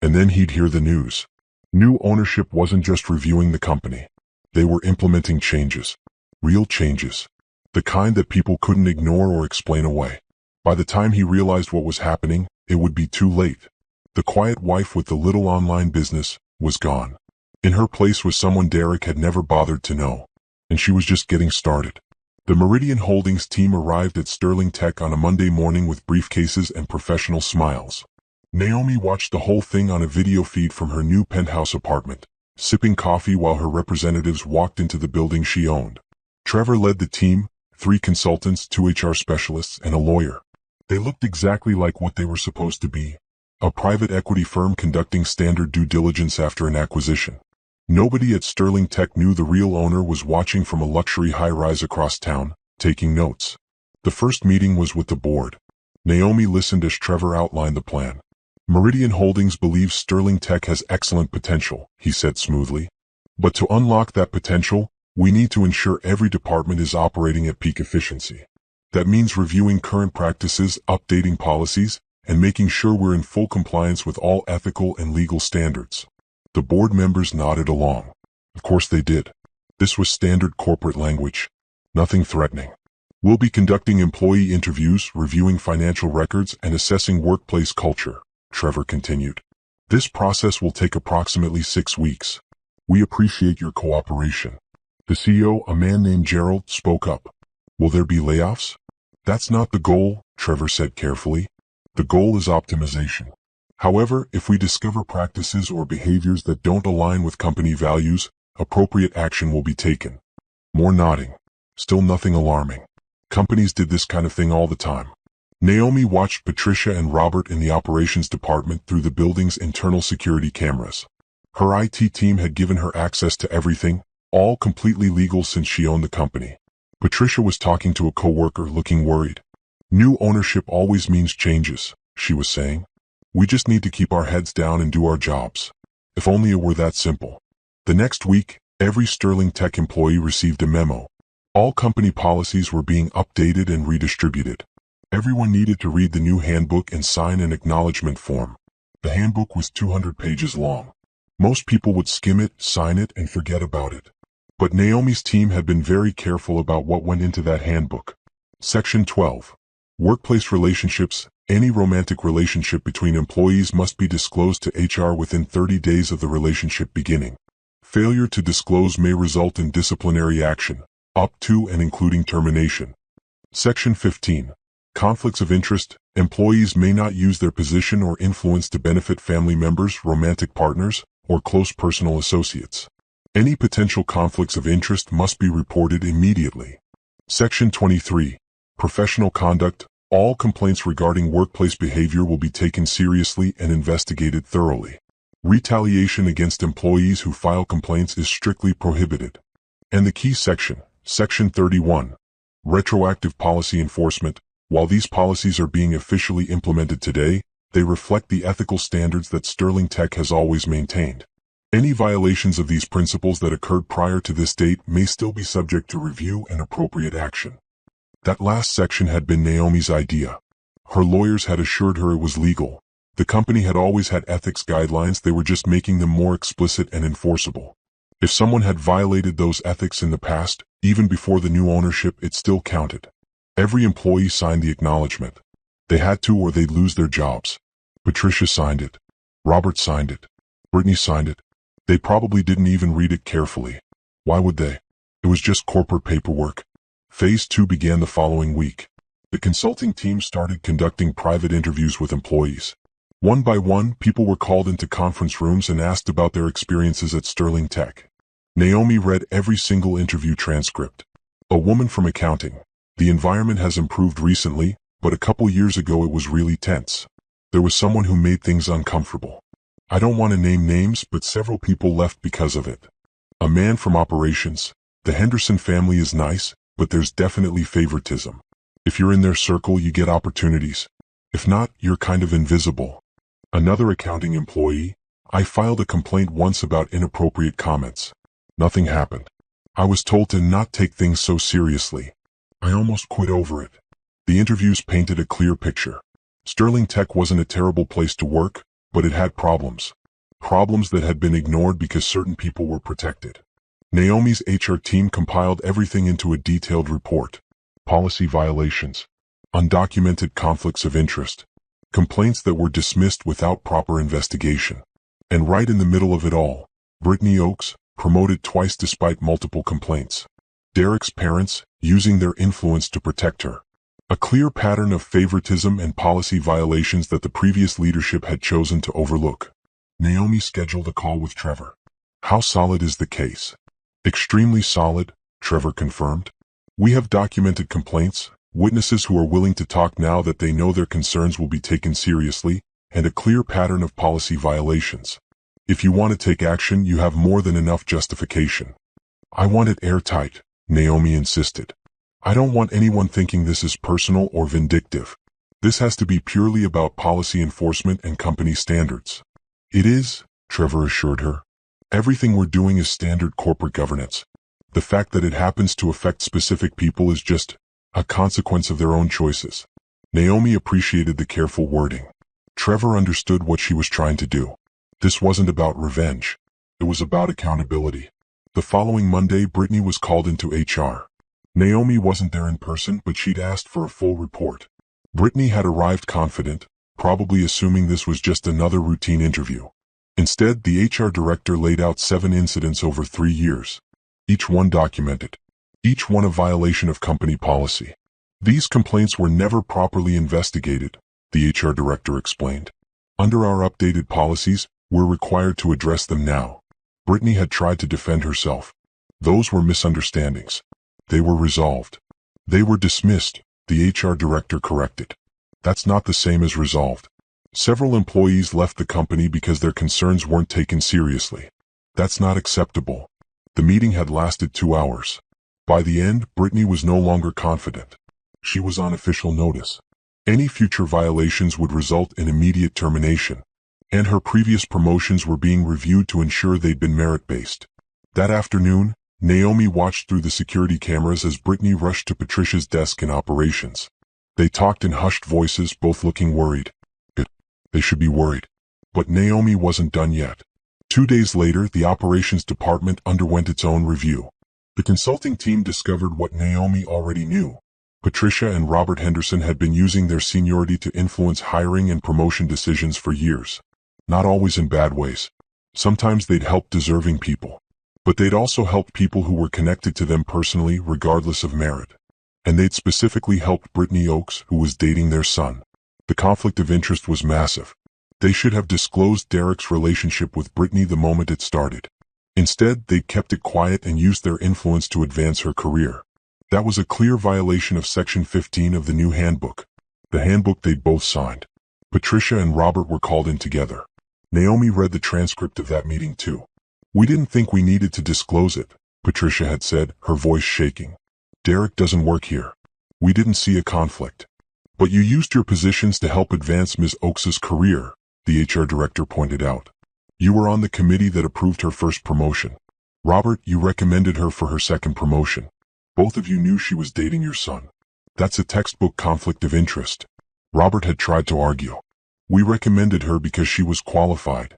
Speaker 1: And then he'd hear the news. New ownership wasn't just reviewing the company. They were implementing changes. Real changes. The kind that people couldn't ignore or explain away. By the time he realized what was happening, it would be too late. The quiet wife with the little online business was gone. In her place was someone Derek had never bothered to know. and she was just getting started. The Meridian Holdings team arrived at Sterling Tech on a Monday morning with briefcases and professional smiles. Naomi watched the whole thing on a video feed from her new penthouse apartment, sipping coffee while her representatives walked into the building she owned. Trevor led the team, 3 consultants, 2 HR specialists, and a lawyer. They looked exactly like what they were supposed to be, a private equity firm conducting standard due diligence after an acquisition. Nobody at Sterling Tech knew the real owner was watching from a luxury high-rise across town, taking notes. The first meeting was with the board. Naomi listened as Trevor outlined the plan. Meridian Holdings believes Sterling Tech has excellent potential, he said smoothly. But to unlock that potential, we need to ensure every department is operating at peak efficiency. That means reviewing current practices, updating policies, and making sure we're in full compliance with all ethical and legal standards. The board members nodded along. Of course they did. This was standard corporate language. Nothing threatening. We'll be conducting employee interviews, reviewing financial records, and assessing workplace culture, Trevor continued. This process will take approximately 6 weeks. We appreciate your cooperation. The CEO, a man named Gerald, spoke up. Will there be layoffs? That's not the goal, Trevor said carefully. The goal is optimization. However, if we discover practices or behaviors that don't align with company values, appropriate action will be taken. More nodding. Still nothing alarming. Companies did this kind of thing all the time. Naomi watched Patricia and Robert in the operations department through the building's internal security cameras. Her IT team had given her access to everything, all completely legal since she owned the company. Patricia was talking to a coworker looking worried. New ownership always means changes, she was saying. We just need to keep our heads down and do our jobs. If only it were that simple. The next week, every Sterling Tech employee received a memo. All company policies were being updated and redistributed. Everyone needed to read the new handbook and sign an acknowledgement form. The handbook was 200 pages long. Most people would skim it, sign it, and forget about it. But Naomi's team had been very careful about what went into that handbook. Section 12. Workplace relationships. Any romantic relationship between employees must be disclosed to HR within 30 days of the relationship beginning. Failure to disclose may result in disciplinary action, up to and including termination. Section 15. Conflicts of interest. Employees may not use their position or influence to benefit family members, romantic partners, or close personal associates. Any potential conflicts of interest must be reported immediately. Section 23. Professional conduct. All complaints regarding workplace behavior will be taken seriously and investigated thoroughly. Retaliation against employees who file complaints is strictly prohibited. And the key section, Section 31. Retroactive policy enforcement. While these policies are being officially implemented today, they reflect the ethical standards that Sterling Tech has always maintained. Any violations of these principles that occurred prior to this date may still be subject to review and appropriate action. That last section had been Naomi's idea. Her lawyers had assured her it was legal. The company had always had ethics guidelines, they were just making them more explicit and enforceable. If someone had violated those ethics in the past, even before the new ownership, it still counted. Every employee signed the acknowledgement. They had to or they'd lose their jobs. Patricia signed it. Robert signed it. Brittany signed it. They probably didn't even read it carefully. Why would they? It was just corporate paperwork. Phase 2 began the following week. The consulting team started conducting private interviews with employees. One by one, people were called into conference rooms and asked about their experiences at Sterling Tech. Naomi read every single interview transcript. A woman from accounting. The environment has improved recently, but a couple years ago it was really tense. There was someone who made things uncomfortable. I don't want to name names, but several people left because of it. A man from operations. The Henderson family is nice, but there's definitely favoritism. If you're in their circle, you get opportunities. If not, you're kind of invisible. Another accounting employee. I filed a complaint once about inappropriate comments. Nothing happened. I was told to not take things so seriously. I almost quit over it. The interviews painted a clear picture. Sterling Tech wasn't a terrible place to work, but it had problems. Problems that had been ignored because certain people were protected. Naomi's HR team compiled everything into a detailed report. Policy violations. Undocumented conflicts of interest. Complaints that were dismissed without proper investigation. And right in the middle of it all, Brittany Oakes, promoted twice despite multiple complaints. Derek's parents, using their influence to protect her. A clear pattern of favoritism and policy violations that the previous leadership had chosen to overlook. Naomi scheduled a call with Trevor. How solid is the case? Extremely solid, Trevor confirmed. We have documented complaints, witnesses who are willing to talk now that they know their concerns will be taken seriously, and a clear pattern of policy violations. If you want to take action, you have more than enough justification. I want it airtight, Naomi insisted. I don't want anyone thinking this is personal or vindictive. This has to be purely about policy enforcement and company standards. It is, Trevor assured her. Everything we're doing is standard corporate governance. The fact that it happens to affect specific people is just a consequence of their own choices. Naomi appreciated the careful wording. Trevor understood what she was trying to do. This wasn't about revenge. It was about accountability. The following Monday, Brittany was called into HR. Naomi wasn't there in person, but she'd asked for a full report. Brittany had arrived confident, probably assuming this was just another routine interview. Instead, the HR director laid out 7 incidents over 3 years. Each one documented. Each one a violation of company policy. These complaints were never properly investigated, the HR director explained. Under our updated policies, we're required to address them now. Brittany had tried to defend herself. Those were misunderstandings. They were resolved. They were dismissed, the HR director corrected. That's not the same as resolved. Several employees left the company because their concerns weren't taken seriously. That's not acceptable. The meeting had lasted 2 hours. By the end, Brittany was no longer confident. She was on official notice. Any future violations would result in immediate termination, and her previous promotions were being reviewed to ensure they'd been merit-based. That afternoon, Naomi watched through the security cameras as Brittany rushed to Patricia's desk in operations. They talked in hushed voices, both looking worried. They should be worried. But Naomi wasn't done yet. 2 days later, the operations department underwent its own review. The consulting team discovered what Naomi already knew. Patricia and Robert Henderson had been using their seniority to influence hiring and promotion decisions for years. Not always in bad ways. Sometimes they'd helped deserving people. But they'd also helped people who were connected to them personally, regardless of merit. And they'd specifically helped Brittany Oakes, who was dating their son. The conflict of interest was massive. They should have disclosed Derek's relationship with Brittany the moment it started. Instead, they kept it quiet and used their influence to advance her career. That was a clear violation of Section 15 of the new handbook. The handbook they'd both signed. Patricia and Robert were called in together. Naomi read the transcript of that meeting too. We didn't think we needed to disclose it, Patricia had said, her voice shaking. Derek doesn't work here. We didn't see a conflict. But you used your positions to help advance Ms. Oakes' career, the HR director pointed out. You were on the committee that approved her first promotion. Robert, you recommended her for her second promotion. Both of you knew she was dating your son. That's a textbook conflict of interest. Robert had tried to argue. We recommended her because she was qualified.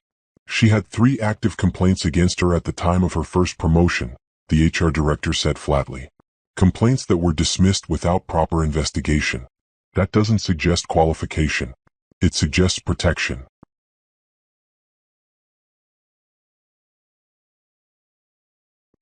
Speaker 1: She had 3 active complaints against her at the time of her first promotion, the HR director said flatly. Complaints that were dismissed without proper investigation. That doesn't suggest qualification. It suggests protection.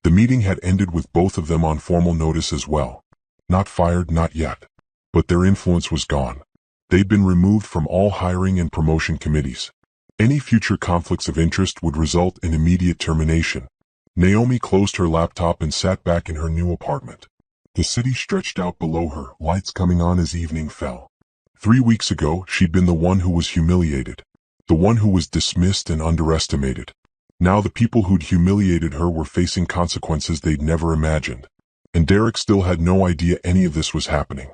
Speaker 1: The meeting had ended with both of them on formal notice as well. Not fired, not yet. But their influence was gone. They'd been removed from all hiring and promotion committees. Any future conflicts of interest would result in immediate termination. Naomi closed her laptop and sat back in her new apartment. The city stretched out below her, lights coming on as evening fell. 3 weeks ago, she'd been the one who was humiliated. The one who was dismissed and underestimated. Now the people who'd humiliated her were facing consequences they'd never imagined. And Derek still had no idea any of this was happening.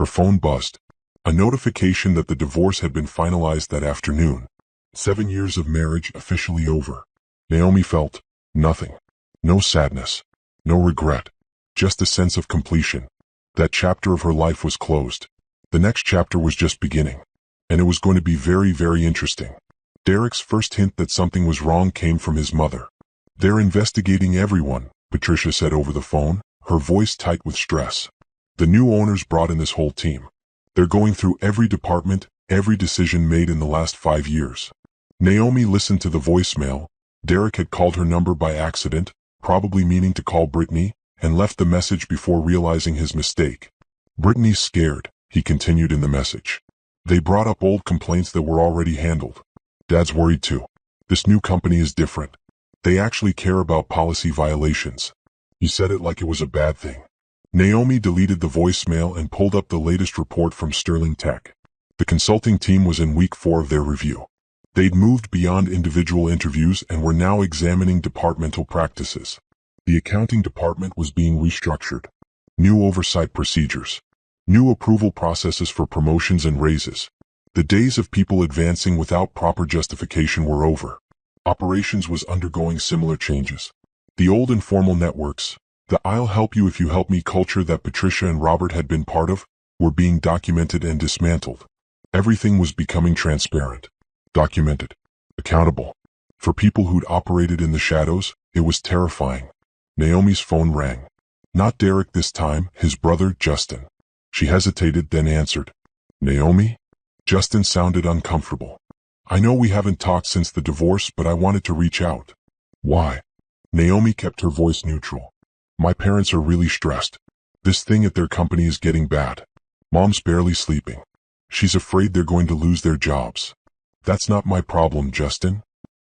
Speaker 1: Her phone buzzed. A notification that the divorce had been finalized that afternoon. 7 years of marriage officially over. Naomi felt nothing. No sadness. No regret. Just a sense of completion. That chapter of her life was closed. The next chapter was just beginning. And it was going to be very, very interesting. Derek's first hint that something was wrong came from his mother. They're investigating everyone, Patricia said over the phone, her voice tight with stress. The new owners brought in this whole team. They're going through every department, every decision made in the last 5 years. Naomi listened to the voicemail. Derek had called her number by accident, probably meaning to call Brittany, and left the message before realizing his mistake. "Brittany's scared," he continued in the message. "They brought up old complaints that were already handled. Dad's worried too. This new company is different. They actually care about policy violations." He said it like it was a bad thing. Naomi deleted the voicemail and pulled up the latest report from Sterling Tech. The consulting team was in week 4 of their review. They'd moved beyond individual interviews and were now examining departmental practices. The accounting department was being restructured. New oversight procedures. New approval processes for promotions and raises. The days of people advancing without proper justification were over. Operations was undergoing similar changes. The old informal networks, the "I'll help you if you help me" culture that Patricia and Robert had been part of, were being documented and dismantled. Everything was becoming transparent. Documented. Accountable. For people who'd operated in the shadows, it was terrifying. Naomi's phone rang. Not Derek this time, his brother, Justin. She hesitated, then answered. "Naomi?" Justin sounded uncomfortable. "I know we haven't talked since the divorce, but I wanted to reach out." "Why?" Naomi kept her voice neutral. "My parents are really stressed. This thing at their company is getting bad. Mom's barely sleeping. She's afraid they're going to lose their jobs." "That's not my problem, Justin."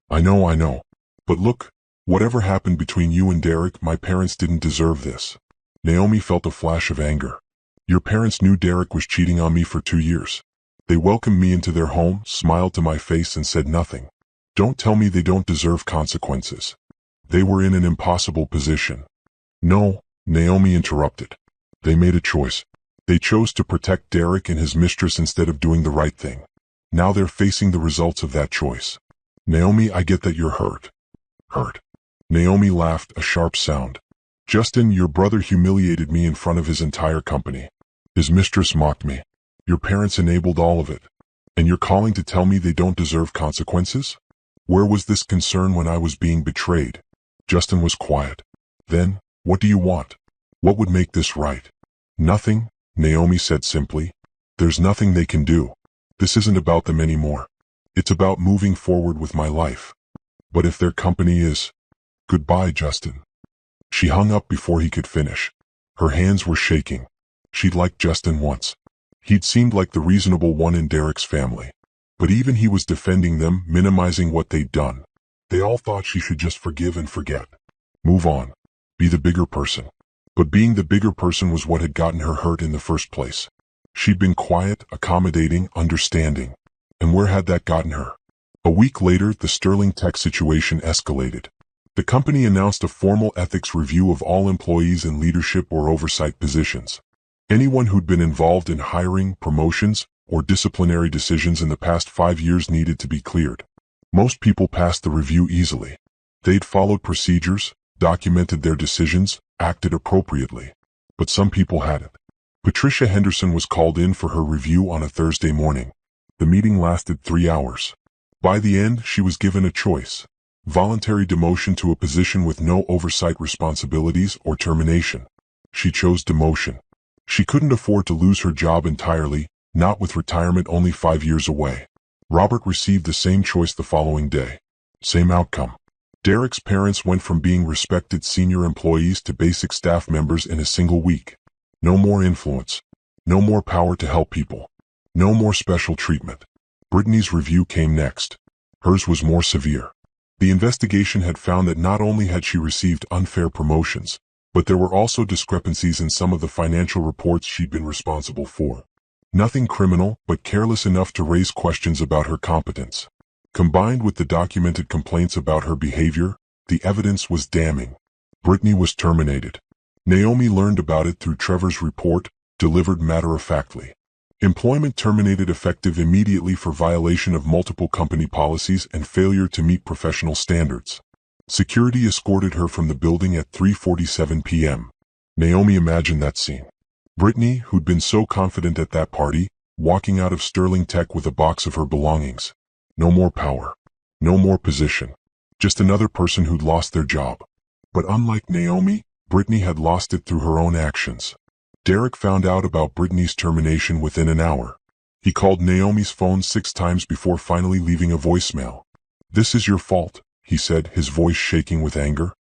Speaker 1: I know. But look, whatever happened between you and Derek, my parents didn't deserve this." Naomi felt a flash of anger. "Your parents knew Derek was cheating on me for 2 years. They welcomed me into their home, smiled to my face and said nothing. Don't tell me they don't deserve consequences. They were in an impossible position." "No," Naomi interrupted. "They made a choice. They chose to protect Derek and his mistress instead of doing the right thing. Now they're facing the results of that choice." "Naomi, I get that you're hurt." "Hurt?" Naomi laughed, a sharp sound. "Justin, your brother humiliated me in front of his entire company. His mistress mocked me. Your parents enabled all of it. And you're calling to tell me they don't deserve consequences? Where was this concern when I was being betrayed?" Justin was quiet. "Then, what do you want? What would make this right?" "Nothing," Naomi said simply. "There's nothing they can do. This isn't about them anymore. It's about moving forward with my life. But if their company is... Goodbye, Justin." She hung up before he could finish. Her hands were shaking. She'd liked Justin once. He'd seemed like the reasonable one in Derek's family. But even he was defending them, minimizing what they'd done. They all thought she should just forgive and forget. Move on. Be the bigger person. But being the bigger person was what had gotten her hurt in the first place. She'd been quiet, accommodating, understanding. And where had that gotten her? A week later, the Sterling Tech situation escalated. The company announced a formal ethics review of all employees in leadership or oversight positions. Anyone who'd been involved in hiring, promotions, or disciplinary decisions in the past 5 years needed to be cleared. Most people passed the review easily. They'd followed procedures, documented their decisions, acted appropriately. But some people hadn't. Patricia Henderson was called in for her review on a Thursday morning. The meeting lasted 3 hours. By the end, she was given a choice. Voluntary demotion to a position with no oversight responsibilities or termination. She chose demotion. She couldn't afford to lose her job entirely, not with retirement only 5 years away. Robert received the same choice the following day. Same outcome. Derek's parents went from being respected senior employees to basic staff members in a single week. No more influence. No more power to help people. No more special treatment. Brittany's review came next. Hers was more severe. The investigation had found that not only had she received unfair promotions, but there were also discrepancies in some of the financial reports she'd been responsible for. Nothing criminal, but careless enough to raise questions about her competence. Combined with the documented complaints about her behavior, the evidence was damning. Brittany was terminated. Naomi learned about it through Trevor's report, delivered matter-of-factly. Employment terminated effective immediately for violation of multiple company policies and failure to meet professional standards. Security escorted her from the building at 3:47 p.m. Naomi imagined that scene. Brittany, who'd been so confident at that party, walking out of Sterling Tech with a box of her belongings. No more power. No more position. Just another person who'd lost their job. But unlike Naomi, Brittany had lost it through her own actions. Derek found out about Brittany's termination within an hour. He called Naomi's phone 6 times before finally leaving a voicemail. "This is your fault," he said, his voice shaking with anger.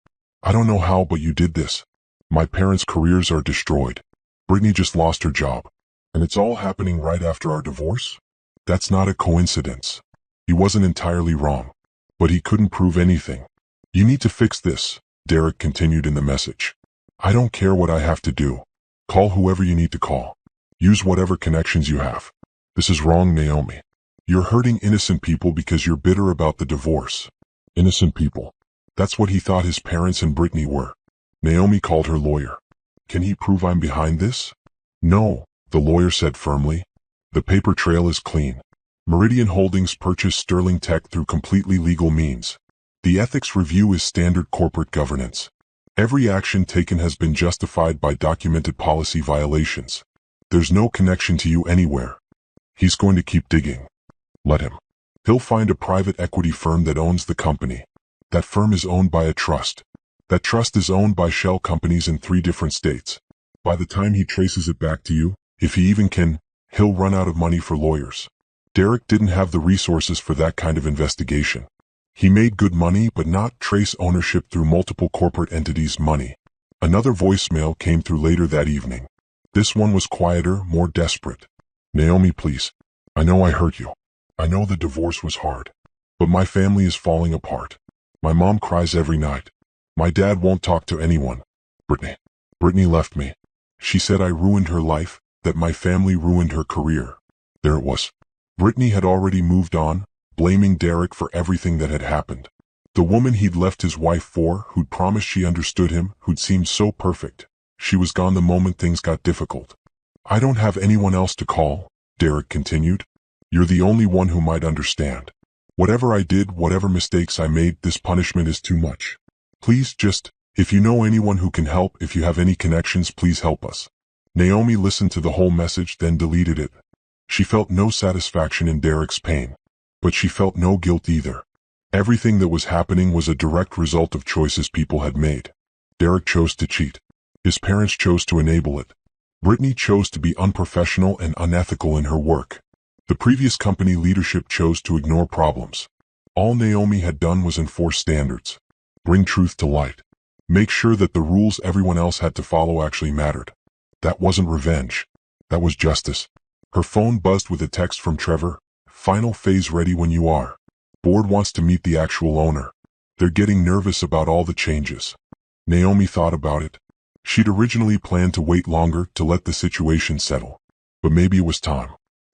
Speaker 1: "I don't know how, but you did this. My parents' careers are destroyed. Brittany just lost her job. And it's all happening right after our divorce? That's not a coincidence. He wasn't entirely wrong. But he couldn't prove anything. You need to fix this, Derek continued in the message. I don't care what I have to do. Call whoever you need to call. Use whatever connections you have. This is wrong, Naomi. You're hurting innocent people because you're bitter about the divorce. Innocent people. That's what he thought his parents and Brittany were. Naomi called her lawyer. Can he prove I'm behind this? No, the lawyer said firmly. The paper trail is clean. Meridian Holdings purchased Sterling Tech through completely legal means. The ethics review is standard corporate governance. Every action taken has been justified by documented policy violations. There's no connection to you anywhere. He's going to keep digging. Let him. He'll find a private equity firm that owns the company. That firm is owned by a trust. That trust is owned by shell companies in 3 different states. By the time he traces it back to you, if he even can, he'll run out of money for lawyers. Derek didn't have the resources for that kind of investigation. He made good money but not trace ownership through multiple corporate entities' money. Another voicemail came through later that evening. This one was quieter, more desperate. Naomi, please. I know I hurt you. I know the divorce was hard. But my family is falling apart. My mom cries every night. My dad won't talk to anyone. Brittany left me. She said I ruined her life, that my family ruined her career. There it was. Brittany had already moved on, blaming Derek for everything that had happened. The woman he'd left his wife for, who'd promised she understood him, who'd seemed so perfect. She was gone the moment things got difficult. I don't have anyone else to call, Derek continued. You're the only one who might understand. Whatever I did, whatever mistakes I made, this punishment is too much. Please just, if you know anyone who can help, if you have any connections, please help us. Naomi listened to the whole message, then deleted it. She felt no satisfaction in Derek's pain. But she felt no guilt either. Everything that was happening was a direct result of choices people had made. Derek chose to cheat. His parents chose to enable it. Brittany chose to be unprofessional and unethical in her work. The previous company leadership chose to ignore problems. All Naomi had done was enforce standards. Bring truth to light. Make sure that the rules everyone else had to follow actually mattered. That wasn't revenge. That was justice. Her phone buzzed with a text from Trevor. Final phase ready when you are. Board wants to meet the actual owner. They're getting nervous about all the changes. Naomi thought about it. She'd originally planned to wait longer to let the situation settle. But maybe it was time.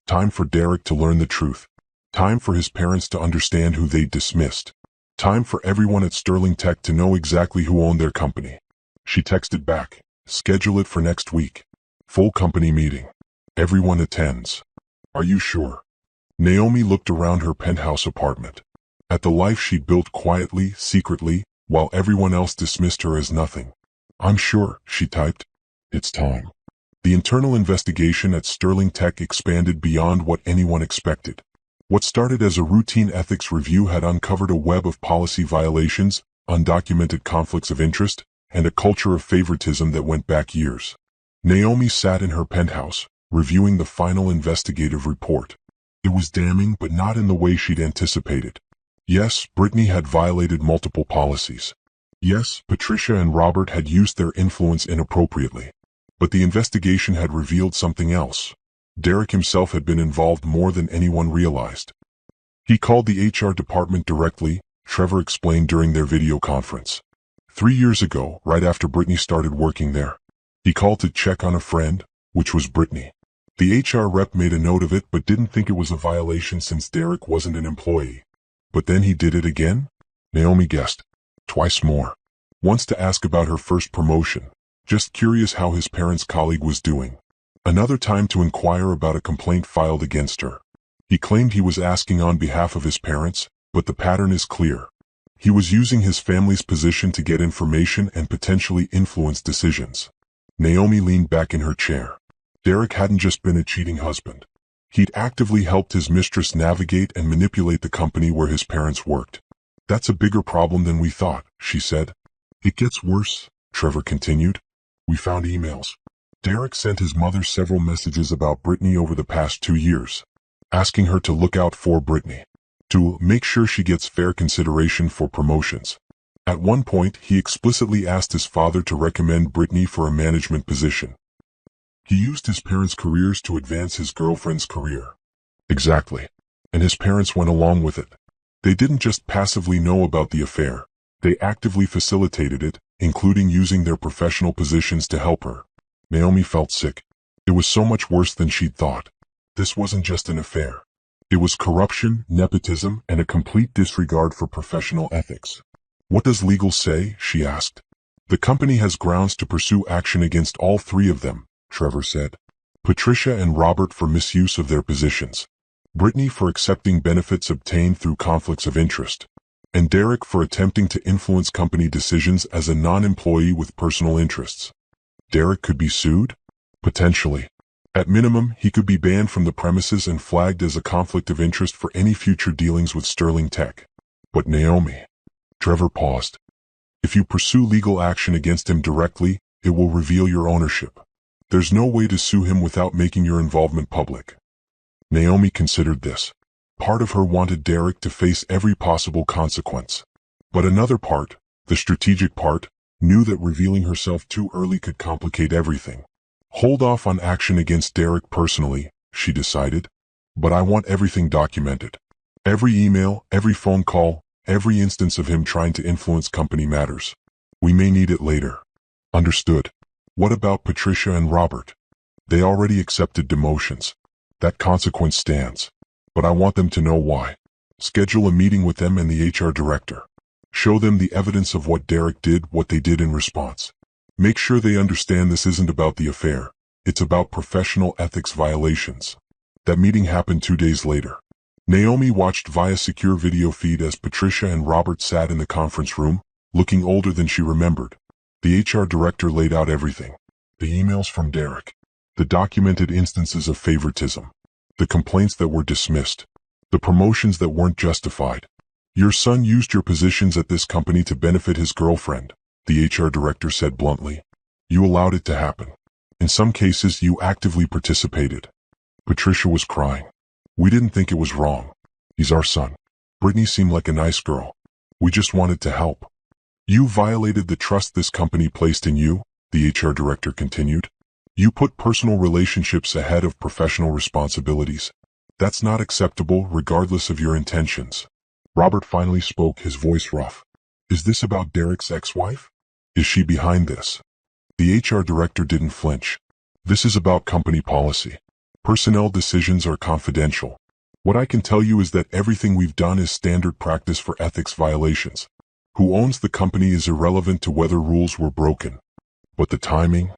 Speaker 1: Time for Derek to learn the truth. Time for his parents to understand who they'd dismissed. Time for everyone at Sterling Tech to know exactly who owned their company. She texted back. Schedule it for next week. Full company meeting. Everyone attends. Are you sure? Naomi looked around her penthouse apartment. At the life she'd built quietly, secretly, while everyone else dismissed her as nothing. I'm sure, she typed. It's time. The internal investigation at Sterling Tech expanded beyond what anyone expected. What started as a routine ethics review had uncovered a web of policy violations, undocumented conflicts of interest, and a culture of favoritism that went back years. Naomi sat in her penthouse, reviewing the final investigative report. It was damning, but not in the way she'd anticipated. Yes, Brittany had violated multiple policies. Yes, Patricia and Robert had used their influence inappropriately. But the investigation had revealed something else. Derek himself had been involved more than anyone realized. He called the HR department directly, Trevor explained during their video conference. 3 years ago, right after Brittany started working there. He called to check on a friend, which was Brittany. The HR rep made a note of it but didn't think it was a violation since Derek wasn't an employee. But then he did it again? Naomi guessed. Twice more. Once to ask about her first promotion. Just curious how his parents' colleague was doing. Another time to inquire about a complaint filed against her. He claimed he was asking on behalf of his parents, but the pattern is clear. He was using his family's position to get information and potentially influence decisions. Naomi leaned back in her chair. Derek hadn't just been a cheating husband. He'd actively helped his mistress navigate and manipulate the company where his parents worked. That's a bigger problem than we thought, she said. It gets worse, Trevor continued. We found emails. Derek sent his mother several messages about Brittany over the past 2 years, asking her to look out for Brittany, to make sure she gets fair consideration for promotions, At one point, he explicitly asked his father to recommend Brittany for a management position. He used his parents' careers to advance his girlfriend's career. Exactly. And his parents went along with it. They didn't just passively know about the affair. They actively facilitated it, including using their professional positions to help her. Naomi felt sick. It was so much worse than she'd thought. This wasn't just an affair. It was corruption, nepotism, and a complete disregard for professional ethics. What does legal say? She asked. The company has grounds to pursue action against all three of them, Trevor said. Patricia and Robert for misuse of their positions. Brittany for accepting benefits obtained through conflicts of interest. And Derek for attempting to influence company decisions as a non-employee with personal interests. Derek could be sued? Potentially. At minimum, he could be banned from the premises and flagged as a conflict of interest for any future dealings with Sterling Tech. But Naomi. Trevor paused. If you pursue legal action against him directly, it will reveal your ownership. There's no way to sue him without making your involvement public. Naomi considered this. Part of her wanted Derek to face every possible consequence. But another part, the strategic part, knew that revealing herself too early could complicate everything. Hold off on action against Derek personally, she decided. But I want everything documented. Every email, every phone call, every instance of him trying to influence company matters. We may need it later. Understood. What about Patricia and Robert? They already accepted demotions. That consequence stands. But I want them to know why. Schedule a meeting with them and the HR director. Show them the evidence of what Derek did, what they did in response. Make sure they understand this isn't about the affair. It's about professional ethics violations. That meeting happened 2 days later. Naomi watched via secure video feed as Patricia and Robert sat in the conference room, looking older than she remembered. The HR director laid out everything. The emails from Derek. The documented instances of favoritism. The complaints that were dismissed. The promotions that weren't justified. Your son used your positions at this company to benefit his girlfriend, the HR director said bluntly. You allowed it to happen. In some cases, you actively participated. Patricia was crying. We didn't think it was wrong. He's our son. Brittany seemed like a nice girl. We just wanted to help. You violated the trust this company placed in you, the HR director continued. You put personal relationships ahead of professional responsibilities. That's not acceptable regardless of your intentions. Robert finally spoke, his voice rough. Is this about Derek's ex-wife? Is she behind this? The HR director didn't flinch. This is about company policy. Personnel decisions are confidential. What I can tell you is that everything we've done is standard practice for ethics violations. Who owns the company is irrelevant to whether rules were broken. But the timing?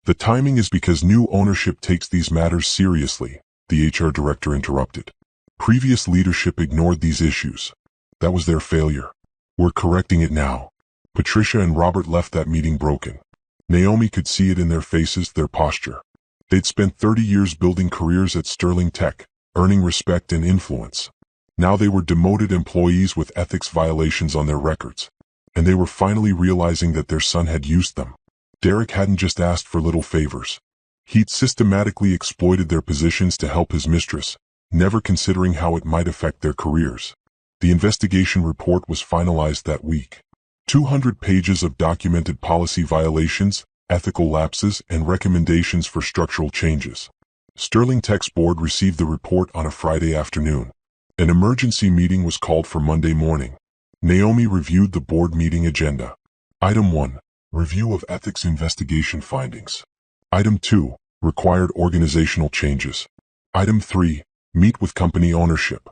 Speaker 1: The timing is because new ownership takes these matters seriously, the HR director interrupted. Previous leadership ignored these issues. That was their failure. We're correcting it now. Patricia and Robert left that meeting broken. Naomi could see it in their faces, their posture. They'd spent 30 years building careers at Sterling Tech, earning respect and influence. Now they were demoted employees with ethics violations on their records. And they were finally realizing that their son had used them. Derek hadn't just asked for little favors. He'd systematically exploited their positions to help his mistress, never considering how it might affect their careers. The investigation report was finalized that week. 200 pages of documented policy violations, ethical lapses, and recommendations for structural changes. Sterling Tech's board received the report on a Friday afternoon. An emergency meeting was called for Monday morning. Naomi reviewed the board meeting agenda. Item 1. Review of ethics investigation findings. Item 2. Required organizational changes. Item 3. Meet with company ownership.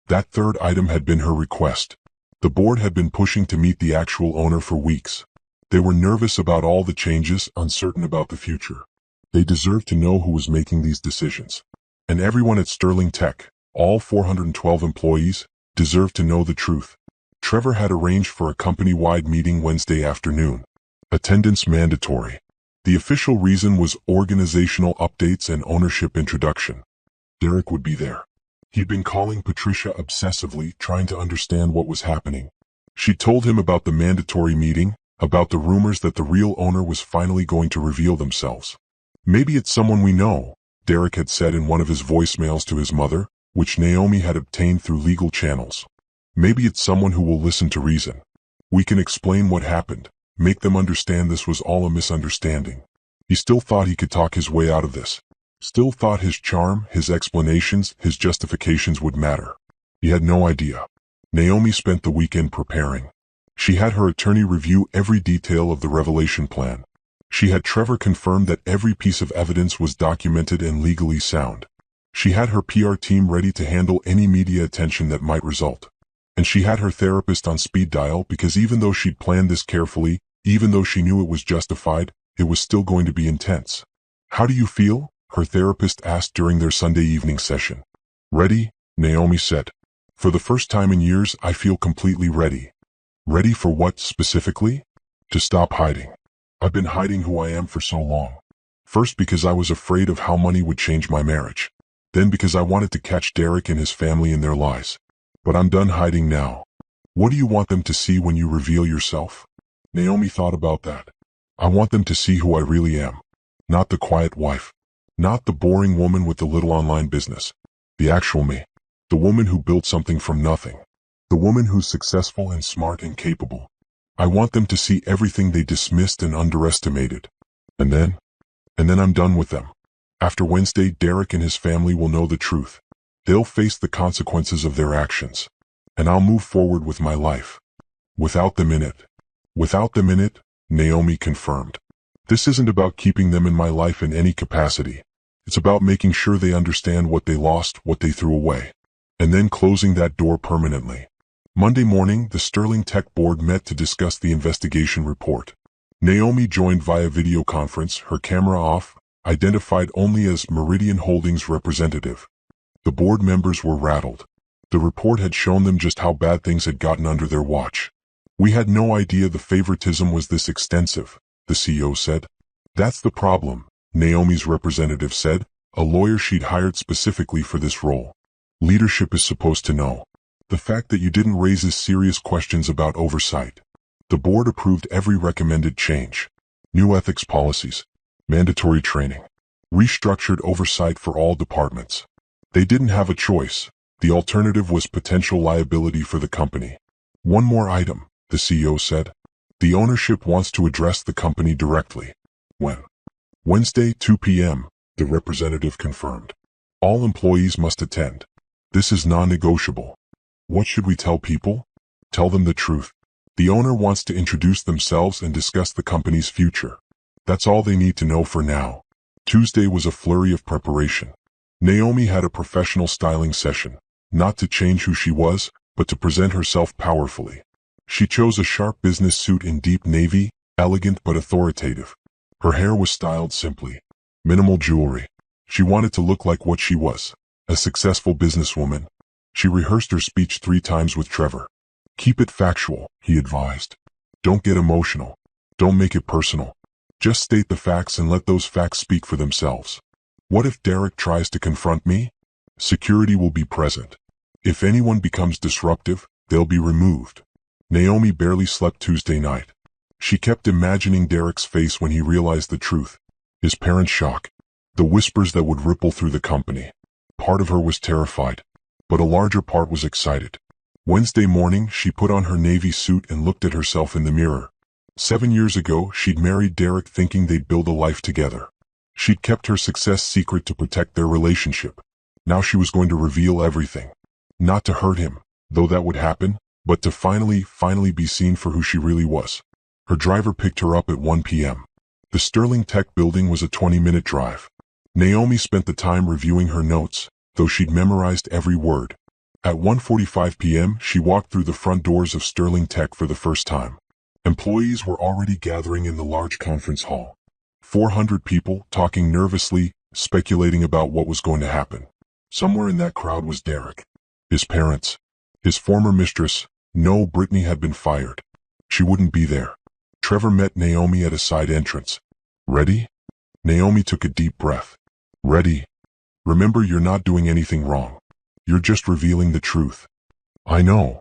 Speaker 1: That third item had been her request. The board had been pushing to meet the actual owner for weeks. They were nervous about all the changes, uncertain about the future. They deserved to know who was making these decisions. And everyone at Sterling Tech, all 412 employees, deserved to know the truth. Trevor had arranged for a company-wide meeting Wednesday afternoon. Attendance mandatory. The official reason was organizational updates and ownership introduction. Derek would be there. He'd been calling Patricia obsessively, trying to understand what was happening. She told him about the mandatory meeting, about the rumors that the real owner was finally going to reveal themselves. Maybe it's someone we know, Derek had said in one of his voicemails to his mother, which Naomi had obtained through legal channels. Maybe it's someone who will listen to reason. We can explain what happened, make them understand this was all a misunderstanding. He still thought he could talk his way out of this. Still thought his charm, his explanations, his justifications would matter. He had no idea. Naomi spent the weekend preparing. She had her attorney review every detail of the revelation plan. She had Trevor confirm that every piece of evidence was documented and legally sound. She had her PR team ready to handle any media attention that might result. And she had her therapist on speed dial because even though she'd planned this carefully, even though she knew it was justified, it was still going to be intense. "How do you feel?" her therapist asked during their Sunday evening session. "Ready," Naomi said. "For the first time in years, I feel completely ready." Ready for what specifically? To stop hiding. I've been hiding who I am for so long. First because I was afraid of how money would change my marriage. Then because I wanted to catch Derek and his family in their lies. But I'm done hiding now. What do you want them to see when you reveal yourself? Naomi thought about that. I want them to see who I really am. Not the quiet wife. Not the boring woman with the little online business. The actual me. The woman who built something from nothing. The woman who's successful and smart and capable. I want them to see everything they dismissed and underestimated. And then I'm done with them. After Wednesday, Derek and his family will know the truth. They'll face the consequences of their actions. And I'll move forward with my life. Without them in it. Without them in it, Naomi confirmed. This isn't about keeping them in my life in any capacity. It's about making sure they understand what they lost, what they threw away. And then closing that door permanently. Monday morning, the Sterling Tech Board met to discuss the investigation report. Naomi joined via video conference, her camera off, identified only as Meridian Holdings representative. The board members were rattled. The report had shown them just how bad things had gotten under their watch. "We had no idea the favoritism was this extensive," the CEO said. "That's the problem," Naomi's representative said, a lawyer she'd hired specifically for this role. "Leadership is supposed to know. The fact that you didn't raises serious questions about oversight." The board approved every recommended change. New ethics policies, mandatory training, restructured oversight for all departments. They didn't have a choice. The alternative was potential liability for the company. "One more item," the CEO said. "The ownership wants to address the company directly." When? Wednesday, 2 p.m., the representative confirmed. "All employees must attend. This is non-negotiable." What should we tell people? Tell them the truth. The owner wants to introduce themselves and discuss the company's future. That's all they need to know for now. Tuesday was a flurry of preparation. Naomi had a professional styling session, not to change who she was, but to present herself powerfully. She chose a sharp business suit in deep navy, elegant but authoritative. Her hair was styled simply. Minimal jewelry. She wanted to look like what she was, a successful businesswoman. She rehearsed her speech 3 times with Trevor. "Keep it factual," he advised. "Don't get emotional. Don't make it personal. Just state the facts and let those facts speak for themselves. What if Derek tries to confront me? Security will be present. If anyone becomes disruptive, they'll be removed." Naomi barely slept Tuesday night. She kept imagining Derek's face when he realized the truth. His parents' shock. The whispers that would ripple through the company. Part of her was terrified, but a larger part was excited. Wednesday morning, she put on her navy suit and looked at herself in the mirror. 7 years ago, she'd married Derek thinking they'd build a life together. She'd kept her success secret to protect their relationship. Now she was going to reveal everything. Not to hurt him, though that would happen, but to finally be seen for who she really was. Her driver picked her up at 1 p.m. The Sterling Tech building was a 20-minute drive. Naomi spent the time reviewing her notes, though she'd memorized every word. At 1:45 p.m., she walked through the front doors of Sterling Tech for the first time. Employees were already gathering in the large conference hall. 400 people, talking nervously, speculating about what was going to happen. Somewhere in that crowd was Derek. His parents. His former mistress. No, Brittany had been fired. She wouldn't be there. Trevor met Naomi at a side entrance. "Ready?" Naomi took a deep breath. "Ready. Remember, you're not doing anything wrong. You're just revealing the truth." "I know."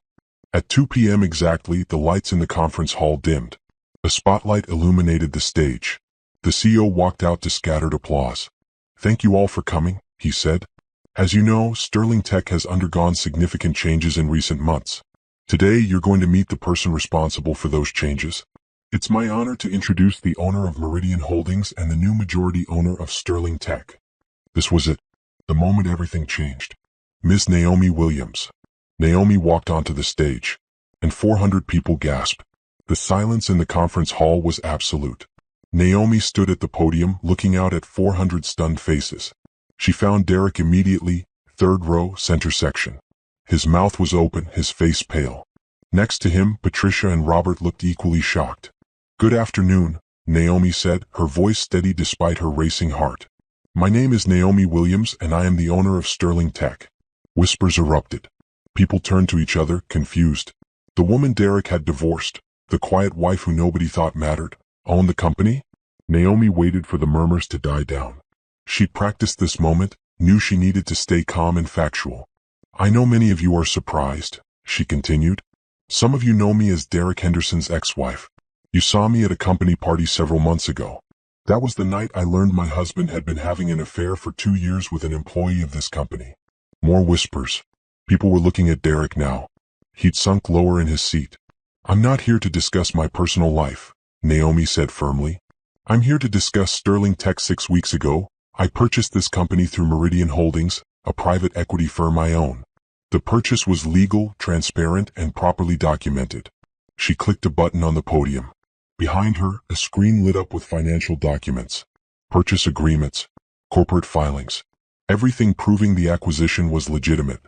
Speaker 1: At 2 p.m. exactly, the lights in the conference hall dimmed. A spotlight illuminated the stage. The CEO walked out to scattered applause. "Thank you all for coming," he said. "As you know, Sterling Tech has undergone significant changes in recent months. Today, you're going to meet the person responsible for those changes. It's my honor to introduce the owner of Meridian Holdings and the new majority owner of Sterling Tech. This was it. The moment everything changed. Ms. Naomi Williams. Naomi walked onto the stage, and 400 people gasped. The silence in the conference hall was absolute. Naomi stood at the podium, looking out at 400 stunned faces. She found Derek immediately, third row, center section. His mouth was open, his face pale. Next to him, Patricia and Robert looked equally shocked. "Good afternoon," Naomi said, her voice steady despite her racing heart. "My name is Naomi Williams and I am the owner of Sterling Tech." Whispers erupted. People turned to each other, confused. The woman Derek had divorced, the quiet wife who nobody thought mattered, owned the company? Naomi waited for the murmurs to die down. She'd practiced this moment, knew she needed to stay calm and factual. "I know many of you are surprised," she continued. "Some of you know me as Derek Henderson's ex-wife. You saw me at a company party several months ago. That was the night I learned my husband had been having an affair for 2 years with an employee of this company." More whispers. People were looking at Derek now. He'd sunk lower in his seat. "I'm not here to discuss my personal life," Naomi said firmly. "I'm here to discuss Sterling Tech. 6 weeks ago, I purchased this company through Meridian Holdings, a private equity firm I own. The purchase was legal, transparent, and properly documented." She clicked a button on the podium. Behind her, a screen lit up with financial documents, purchase agreements, corporate filings, everything proving the acquisition was legitimate.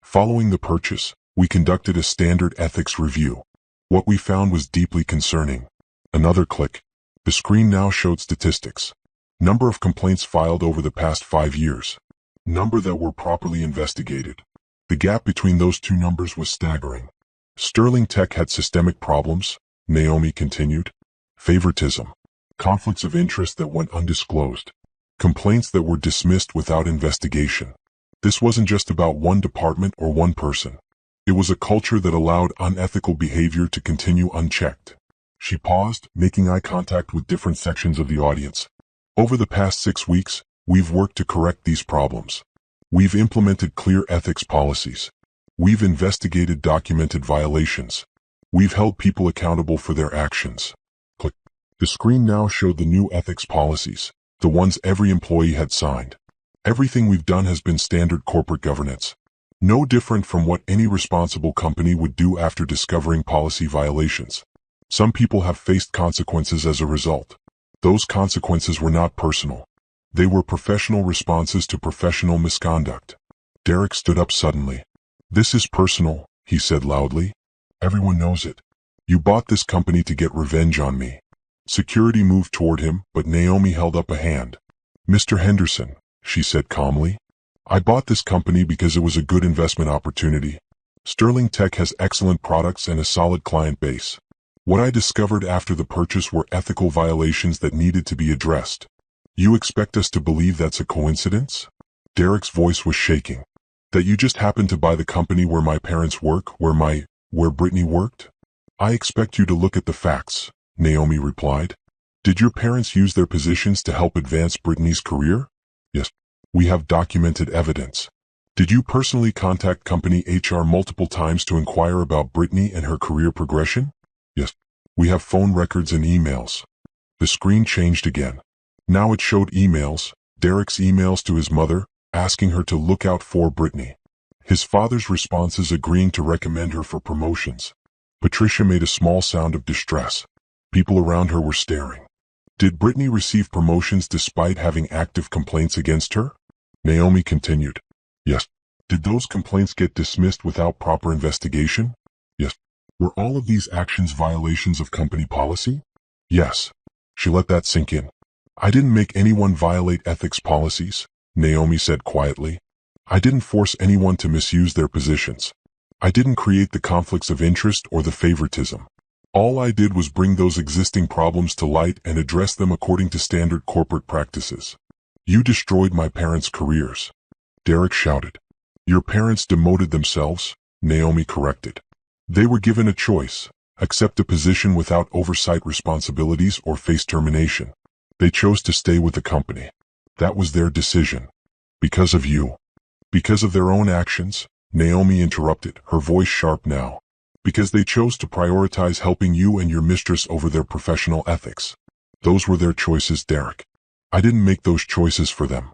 Speaker 1: "Following the purchase, we conducted a standard ethics review. What we found was deeply concerning." Another click. The screen now showed statistics. Number of complaints filed over the past 5 years. Number that were properly investigated. The gap between those two numbers was staggering. Sterling Tech had systemic problems, Naomi continued. Favoritism. Conflicts of interest that went undisclosed. Complaints that were dismissed without investigation. This wasn't just about one department or one person. It was a culture that allowed unethical behavior to continue unchecked. She paused, making eye contact with different sections of the audience. "Over the past 6 weeks, we've worked to correct these problems. We've implemented clear ethics policies. We've investigated documented violations. We've held people accountable for their actions." Click. The screen now showed the new ethics policies, the ones every employee had signed. "Everything we've done has been standard corporate governance. No different from what any responsible company would do after discovering policy violations. Some people have faced consequences as a result. Those consequences were not personal. They were professional responses to professional misconduct." Derek stood up suddenly. "This is personal," he said loudly. "Everyone knows it. You bought this company to get revenge on me." Security moved toward him, but Naomi held up a hand. "Mr. Henderson," she said calmly, "I bought this company because it was a good investment opportunity. Sterling Tech has excellent products and a solid client base. What I discovered after the purchase were ethical violations that needed to be addressed. You expect us to believe that's a coincidence?" Derek's voice was shaking. "That you just happened to buy the company where my parents work, where Brittany worked? I expect you to look at the facts," Naomi replied. "Did your parents use their positions to help advance Brittany's career?" "Yes. We have documented evidence." "Did you personally contact company HR multiple times to inquire about Brittany and her career progression?" "Yes. We have phone records and emails." The screen changed again. Now it showed emails, Derek's emails to his mother, asking her to look out for Brittany. His father's responses agreeing to recommend her for promotions. Patricia made a small sound of distress. People around her were staring. Did Brittany receive promotions despite having active complaints against her? Naomi continued. Yes. Did those complaints get dismissed without proper investigation? Yes. Were all of these actions violations of company policy? Yes. She let that sink in. I didn't make anyone violate ethics policies, Naomi said quietly. I didn't force anyone to misuse their positions. I didn't create the conflicts of interest or the favoritism. All I did was bring those existing problems to light and address them according to standard corporate practices. You destroyed my parents' careers. Derek shouted. Your parents demoted themselves, Naomi corrected. They were given a choice, accept a position without oversight responsibilities or face termination. They chose to stay with the company. That was their decision. Because of you. Because of their own actions, Naomi interrupted, her voice sharp now. Because they chose to prioritize helping you and your mistress over their professional ethics. Those were their choices, Derek. I didn't make those choices for them.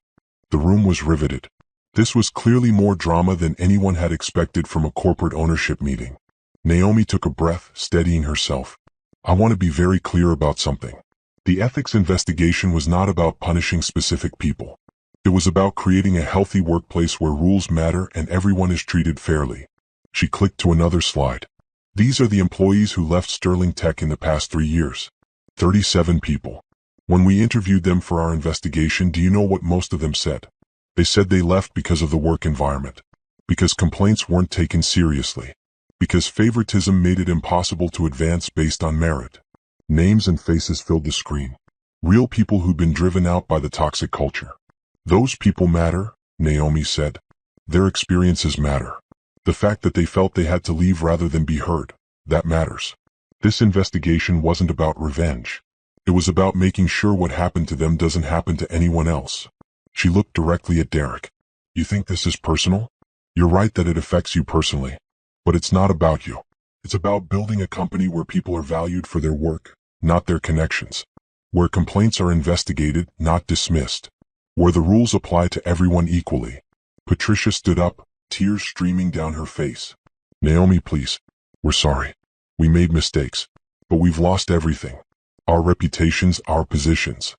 Speaker 1: The room was riveted. This was clearly more drama than anyone had expected from a corporate ownership meeting. Naomi took a breath, steadying herself. I want to be very clear about something. The ethics investigation was not about punishing specific people. It was about creating a healthy workplace where rules matter and everyone is treated fairly. She clicked to another slide. These are the employees who left Sterling Tech in the past 3 years. 37 people. When we interviewed them for our investigation, do you know what most of them said? They said they left because of the work environment. Because complaints weren't taken seriously. Because favoritism made it impossible to advance based on merit. Names and faces filled the screen. Real people who'd been driven out by the toxic culture. Those people matter, Naomi said. Their experiences matter. The fact that they felt they had to leave rather than be heard, that matters. This investigation wasn't about revenge. It was about making sure what happened to them doesn't happen to anyone else. She looked directly at Derek. You think this is personal? You're right that it affects you personally. But it's not about you. It's about building a company where people are valued for their work, not their connections. Where complaints are investigated, not dismissed. Where the rules apply to everyone equally. Patricia stood up, tears streaming down her face. Naomi, please. We're sorry. We made mistakes. But we've lost everything. Our reputations, our positions.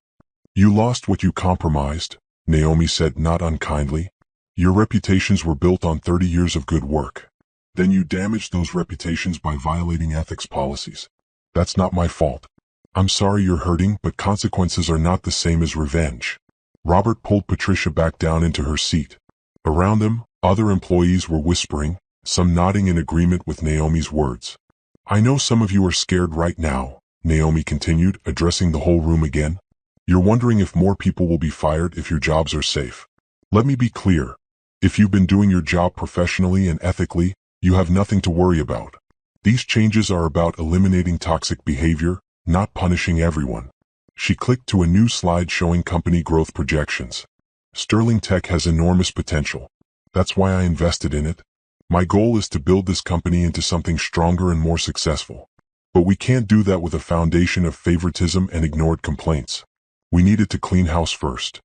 Speaker 1: You lost what you compromised, Naomi said not unkindly. Your reputations were built on 30 years of good work. Then you damaged those reputations by violating ethics policies. That's not my fault. I'm sorry you're hurting, but consequences are not the same as revenge. Robert pulled Patricia back down into her seat. Around them, other employees were whispering, some nodding in agreement with Naomi's words. I know some of you are scared right now, Naomi continued, addressing the whole room again. You're wondering if more people will be fired if your jobs are safe. Let me be clear. If you've been doing your job professionally and ethically, you have nothing to worry about. These changes are about eliminating toxic behavior, not punishing everyone. She clicked to a new slide showing company growth projections. Sterling Tech has enormous potential. That's why I invested in it. My goal is to build this company into something stronger and more successful. But we can't do that with a foundation of favoritism and ignored complaints. We needed to clean house first.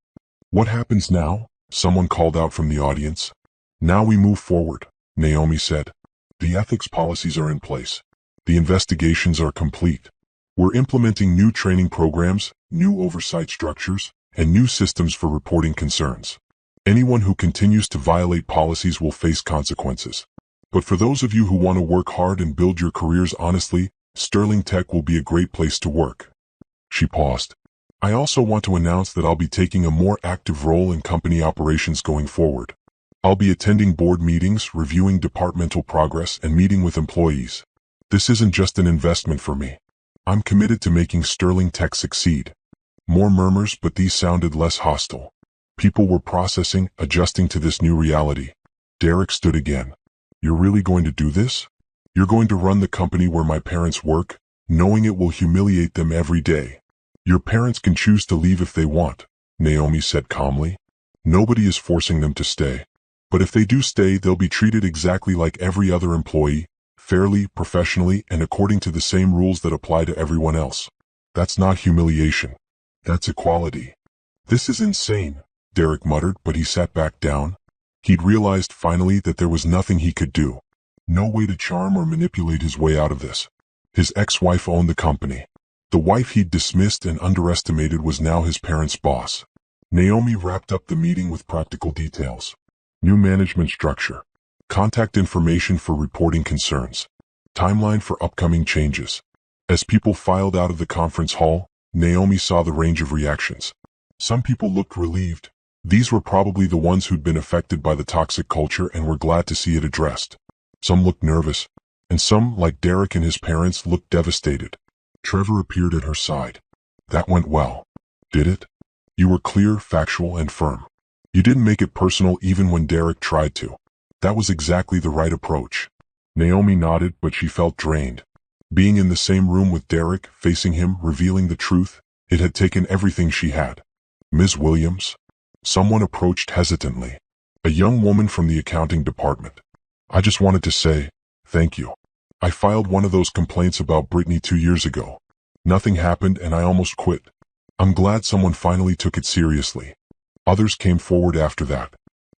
Speaker 1: What happens now? Someone called out from the audience. Now we move forward, Naomi said. The ethics policies are in place. The investigations are complete. We're implementing new training programs, new oversight structures, and new systems for reporting concerns. Anyone who continues to violate policies will face consequences. But for those of you who want to work hard and build your careers honestly, Sterling Tech will be a great place to work. She paused. I also want to announce that I'll be taking a more active role in company operations going forward. I'll be attending board meetings, reviewing departmental progress, and meeting with employees. This isn't just an investment for me. I'm committed to making Sterling Tech succeed. More murmurs, but these sounded less hostile. People were processing, adjusting to this new reality. Derek stood again. You're really going to do this? You're going to run the company where my parents work, knowing it will humiliate them every day. Your parents can choose to leave if they want, Naomi said calmly. Nobody is forcing them to stay. But if they do stay, they'll be treated exactly like every other employee, fairly, professionally, and according to the same rules that apply to everyone else. That's not humiliation. That's equality. This is insane, Derek muttered, but he sat back down. He'd realized finally that there was nothing he could do. No way to charm or manipulate his way out of this. His ex-wife owned the company. The wife he'd dismissed and underestimated was now his parents' boss. Naomi wrapped up the meeting with practical details. New management structure. Contact information for reporting concerns. Timeline for upcoming changes. As people filed out of the conference hall, Naomi saw the range of reactions. Some people looked relieved. These were probably the ones who'd been affected by the toxic culture and were glad to see it addressed. Some looked nervous, and some, like Derek and his parents, looked devastated. Trevor appeared at her side. That went well. Did it? You were clear, factual, and firm. You didn't make it personal even when Derek tried to. That was exactly the right approach. Naomi nodded, but she felt drained. Being in the same room with Derek, facing him, revealing the truth, it had taken everything she had. Ms. Williams? Someone approached hesitantly. A young woman from the accounting department. I just wanted to say, thank you. I filed one of those complaints about Brittany 2 years ago. Nothing happened and I almost quit. I'm glad someone finally took it seriously. Others came forward after that.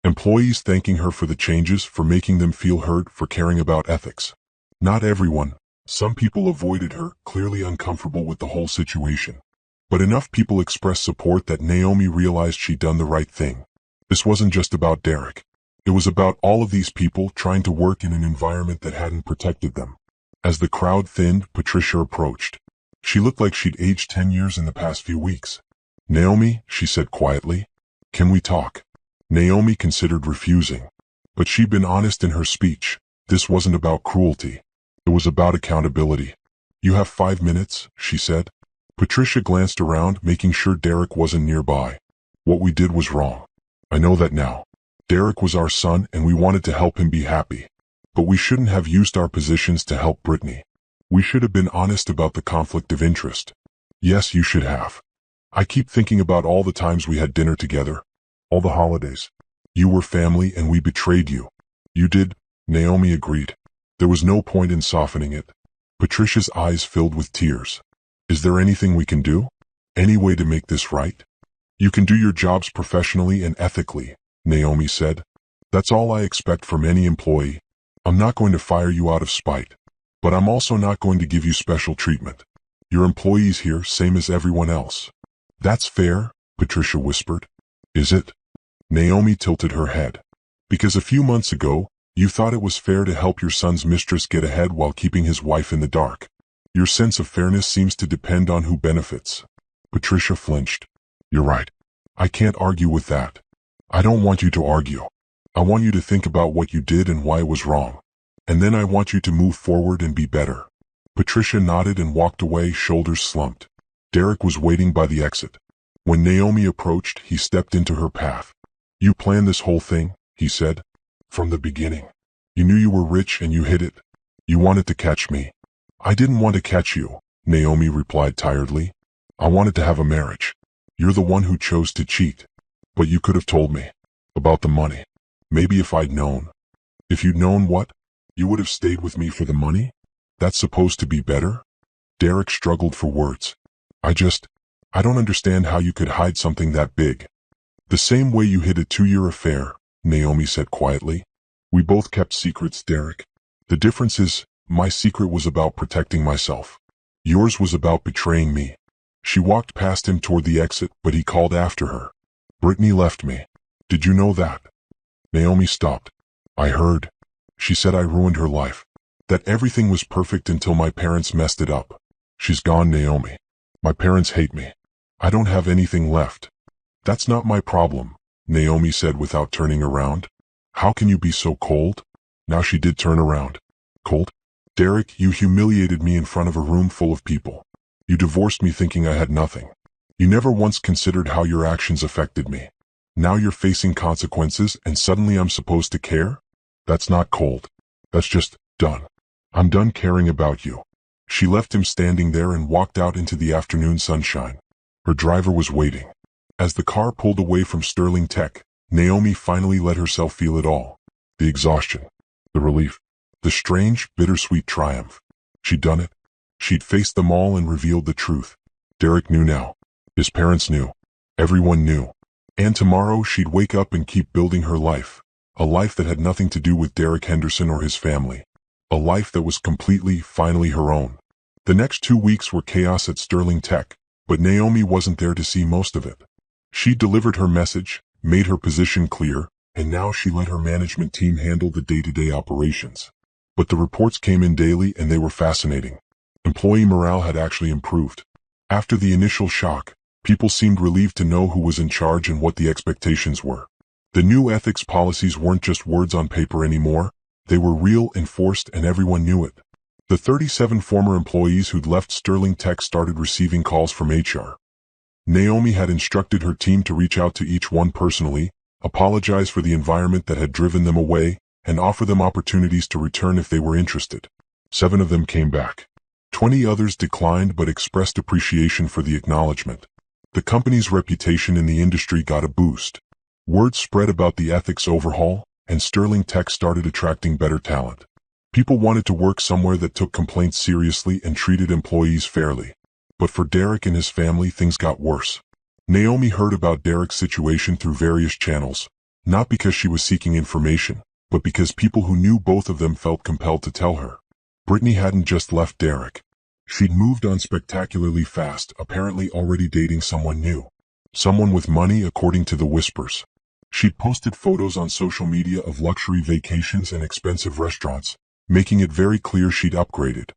Speaker 1: Employees thanking her for the changes, for making them feel heard, for caring about ethics. Not everyone. Some people avoided her, clearly uncomfortable with the whole situation. But enough people expressed support that Naomi realized she'd done the right thing. This wasn't just about Derek. It was about all of these people trying to work in an environment that hadn't protected them. As the crowd thinned, Patricia approached. She looked like she'd aged 10 years in the past few weeks. "Naomi," she said quietly, "can we talk?" Naomi considered refusing. But she'd been honest in her speech. This wasn't about cruelty. It was about accountability. "You have 5 minutes," she said. Patricia glanced around, making sure Derek wasn't nearby. "What we did was wrong. I know that now. Derek was our son and we wanted to help him be happy. But we shouldn't have used our positions to help Brittany. We should have been honest about the conflict of interest." "Yes, you should have. I keep thinking about all the times we had dinner together. All the holidays. You were family and we betrayed you." "You did," Naomi agreed. There was no point in softening it. Patricia's eyes filled with tears. "Is there anything we can do? Any way to make this right?" "You can do your jobs professionally and ethically," Naomi said. "That's all I expect from any employee. I'm not going to fire you out of spite. But I'm also not going to give you special treatment. You're employees here, same as everyone else." "That's fair," Patricia whispered. "Is it?" Naomi tilted her head. "Because a few months ago, you thought it was fair to help your son's mistress get ahead while keeping his wife in the dark. Your sense of fairness seems to depend on who benefits." Patricia flinched. "You're right. I can't argue with that. I don't want you to argue. I want you to think about what you did and why it was wrong. And then I want you to move forward and be better." Patricia nodded and walked away, shoulders slumped. Derek was waiting by the exit. When Naomi approached, he stepped into her path. "You planned this whole thing," he said. "From the beginning. You knew you were rich and you hid it. You wanted to catch me." "I didn't want to catch you," Naomi replied tiredly. "I wanted to have a marriage. You're the one who chose to cheat. But you could have told me. About the money. Maybe if I'd known." "If you'd known what? You would have stayed with me for the money? That's supposed to be better?" Derek struggled for words. I don't understand how you could hide something that big." "The same way you hid a 2-year affair," Naomi said quietly. "We both kept secrets, Derek. The difference is, my secret was about protecting myself. Yours was about betraying me." She walked past him toward the exit, but he called after her. "Brittany left me. Did you know that?" Naomi stopped. "I heard. She said I ruined her life. That everything was perfect until my parents messed it up. She's gone, Naomi. My parents hate me. I don't have anything left." "That's not my problem," Naomi said without turning around. "How can you be so cold?" Now she did turn around. "Cold? Derek, you humiliated me in front of a room full of people. You divorced me thinking I had nothing. You never once considered how your actions affected me. Now you're facing consequences and suddenly I'm supposed to care? That's not cold. That's just done. I'm done caring about you." She left him standing there and walked out into the afternoon sunshine. Her driver was waiting. As the car pulled away from Sterling Tech, Naomi finally let herself feel it all. The exhaustion. The relief. The strange, bittersweet triumph. She'd done it. She'd faced them all and revealed the truth. Derek knew now. His parents knew. Everyone knew. And tomorrow she'd wake up and keep building her life. A life that had nothing to do with Derek Henderson or his family. A life that was completely, finally her own. The next 2 weeks were chaos at Sterling Tech, but Naomi wasn't there to see most of it. She delivered her message, made her position clear, and now she let her management team handle the day-to-day operations. But the reports came in daily and they were fascinating. Employee morale had actually improved. After the initial shock, people seemed relieved to know who was in charge and what the expectations were. The new ethics policies weren't just words on paper anymore. They were real, enforced, and everyone knew it. The 37 former employees who'd left Sterling Tech started receiving calls from HR. Naomi had instructed her team to reach out to each one personally, apologize for the environment that had driven them away, and offer them opportunities to return if they were interested. 7 of them came back. 20 others declined but expressed appreciation for the acknowledgement. The company's reputation in the industry got a boost. Word spread about the ethics overhaul, and Sterling Tech started attracting better talent. People wanted to work somewhere that took complaints seriously and treated employees fairly. But for Derek and his family, things got worse. Naomi heard about Derek's situation through various channels, not because she was seeking information, but because people who knew both of them felt compelled to tell her. Brittany hadn't just left Derek. She'd moved on spectacularly fast, apparently already dating someone new. Someone with money, according to the whispers. She'd posted photos on social media of luxury vacations and expensive restaurants, making it very clear she'd upgraded.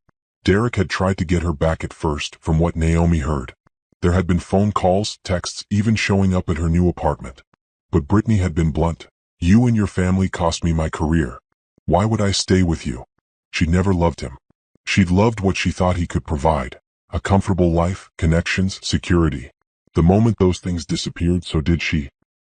Speaker 1: Derek had tried to get her back at first, from what Naomi heard. There had been phone calls, texts, even showing up at her new apartment. But Brittany had been blunt. "You and your family cost me my career. Why would I stay with you?" She'd never loved him. She'd loved what she thought he could provide. A comfortable life, connections, security. The moment those things disappeared, so did she.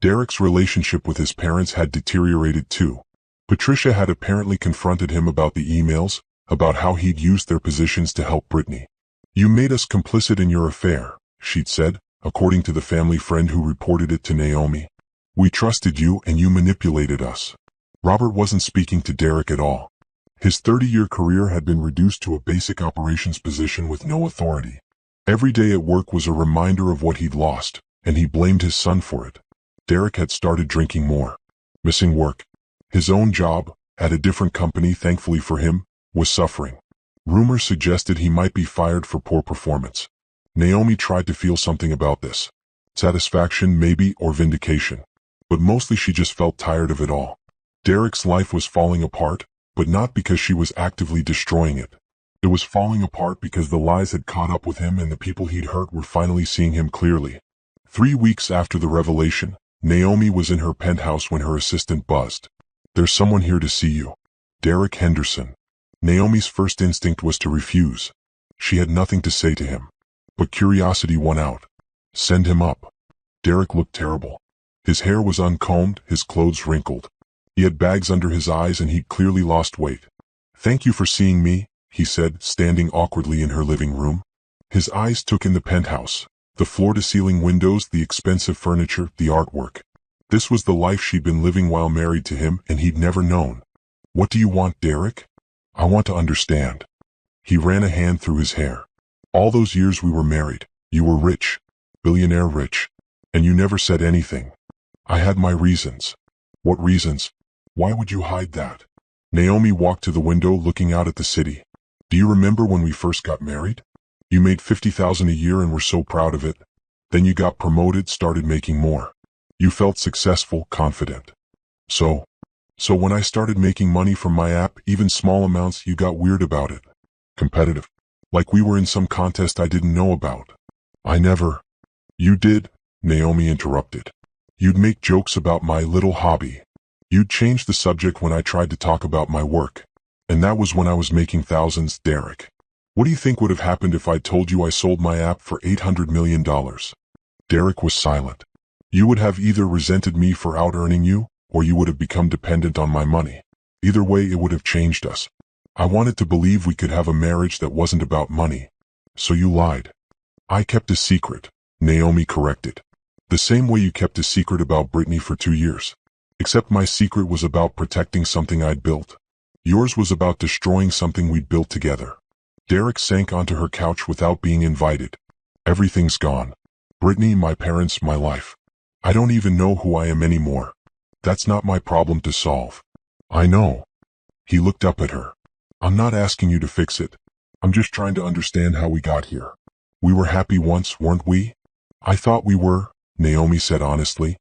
Speaker 1: Derek's relationship with his parents had deteriorated too. Patricia had apparently confronted him about the emails, about how he'd used their positions to help Brittany. "You made us complicit in your affair," she'd said, according to the family friend who reported it to Naomi. "We trusted you and you manipulated us." Robert wasn't speaking to Derek at all. His 30-year career had been reduced to a basic operations position with no authority. Every day at work was a reminder of what he'd lost, and he blamed his son for it. Derek had started drinking more, missing work. His own job, at a different company thankfully for him, was suffering. Rumors suggested he might be fired for poor performance. Naomi tried to feel something about this. Satisfaction maybe, or vindication. But mostly she just felt tired of it all. Derek's life was falling apart, but not because she was actively destroying it. It was falling apart because the lies had caught up with him and the people he'd hurt were finally seeing him clearly. 3 weeks after the revelation, Naomi was in her penthouse when her assistant buzzed. "There's someone here to see you. Derek Henderson." Naomi's first instinct was to refuse. She had nothing to say to him. But curiosity won out. "Send him up." Derek looked terrible. His hair was uncombed, his clothes wrinkled. He had bags under his eyes and he'd clearly lost weight. "Thank you for seeing me," he said, standing awkwardly in her living room. His eyes took in the penthouse, the floor-to-ceiling windows, the expensive furniture, the artwork. This was the life she'd been living while married to him, and he'd never known. "What do you want, Derek?" "I want to understand." He ran a hand through his hair. "All those years we were married, you were rich, billionaire rich, and you never said anything." "I had my reasons." "What reasons? Why would you hide that?" Naomi walked to the window, looking out at the city. "Do you remember when we first got married? You made $50,000 a year and were so proud of it. Then you got promoted, started making more. You felt successful, confident. So when I started making money from my app, even small amounts, you got weird about it. Competitive. Like we were in some contest I didn't know about." "I never." "You did," Naomi interrupted. "You'd make jokes about my little hobby. You'd change the subject when I tried to talk about my work. And that was when I was making thousands, Derek. What do you think would have happened if I told you I sold my app for $800 million? Derek was silent. "You would have either resented me for out-earning you, or you would have become dependent on my money. Either way, it would have changed us. I wanted to believe we could have a marriage that wasn't about money. So you lied." "I kept a secret," Naomi corrected. "The same way you kept a secret about Brittany for 2 years. Except my secret was about protecting something I'd built. Yours was about destroying something we'd built together." Derek sank onto her couch without being invited. "Everything's gone. Brittany, my parents, my life. I don't even know who I am anymore. That's not my problem to solve." "I know." He looked up at her. "I'm not asking you to fix it. I'm just trying to understand how we got here. We were happy once, weren't we?" "I thought we were," Naomi said honestly.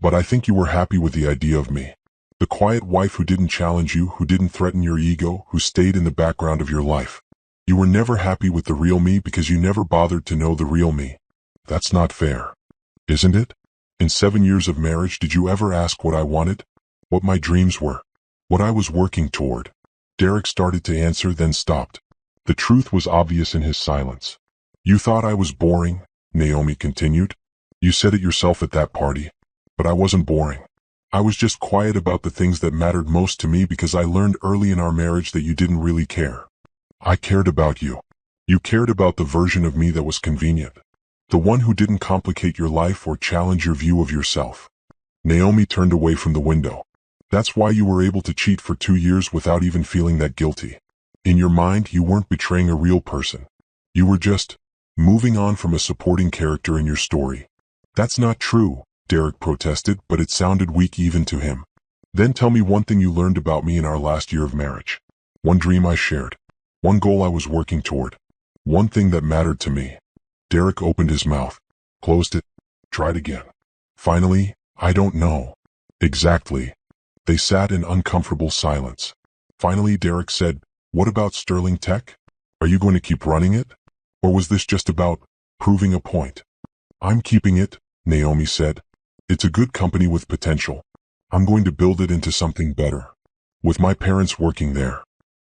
Speaker 1: "But I think you were happy with the idea of me. The quiet wife who didn't challenge you, who didn't threaten your ego, who stayed in the background of your life. You were never happy with the real me because you never bothered to know the real me. That's not fair. Isn't it? In 7 years of marriage, did you ever ask what I wanted? What my dreams were? What I was working toward?" Derek started to answer, then stopped. The truth was obvious in his silence. "You thought I was boring," Naomi continued. "You said it yourself at that party. But I wasn't boring. I was just quiet about the things that mattered most to me because I learned early in our marriage that you didn't really care. I cared about you. You cared about the version of me that was convenient. The one who didn't complicate your life or challenge your view of yourself." Naomi turned away from the window. That's why you were able to cheat for 2 years without even feeling that guilty. In your mind, you weren't betraying a real person. You were just moving on from a supporting character in your story. That's not true, Derek protested, but it sounded weak even to him. Then tell me one thing you learned about me in our last year of marriage. One dream I shared. One goal I was working toward. One thing that mattered to me. Derek opened his mouth, closed it, tried again. Finally, I don't know. Exactly. They sat in uncomfortable silence. Finally, Derek said, what about Sterling Tech? Are you going to keep running it? Or was this just about proving a point? I'm keeping it, Naomi said. It's a good company with potential. I'm going to build it into something better. With my parents working there,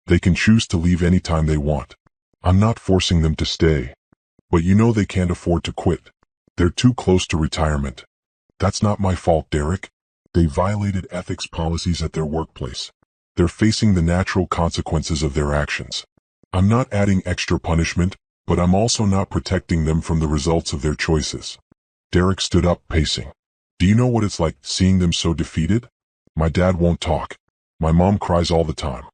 Speaker 1: they can choose to leave anytime they want. I'm not forcing them to stay. But you know they can't afford to quit. They're too close to retirement. That's not my fault, Derek. They violated ethics policies at their workplace. They're facing the natural consequences of their actions. I'm not adding extra punishment, but I'm also not protecting them from the results of their choices. Derek stood up, pacing. Do you know what it's like seeing them so defeated? My dad won't talk. My mom cries all the time.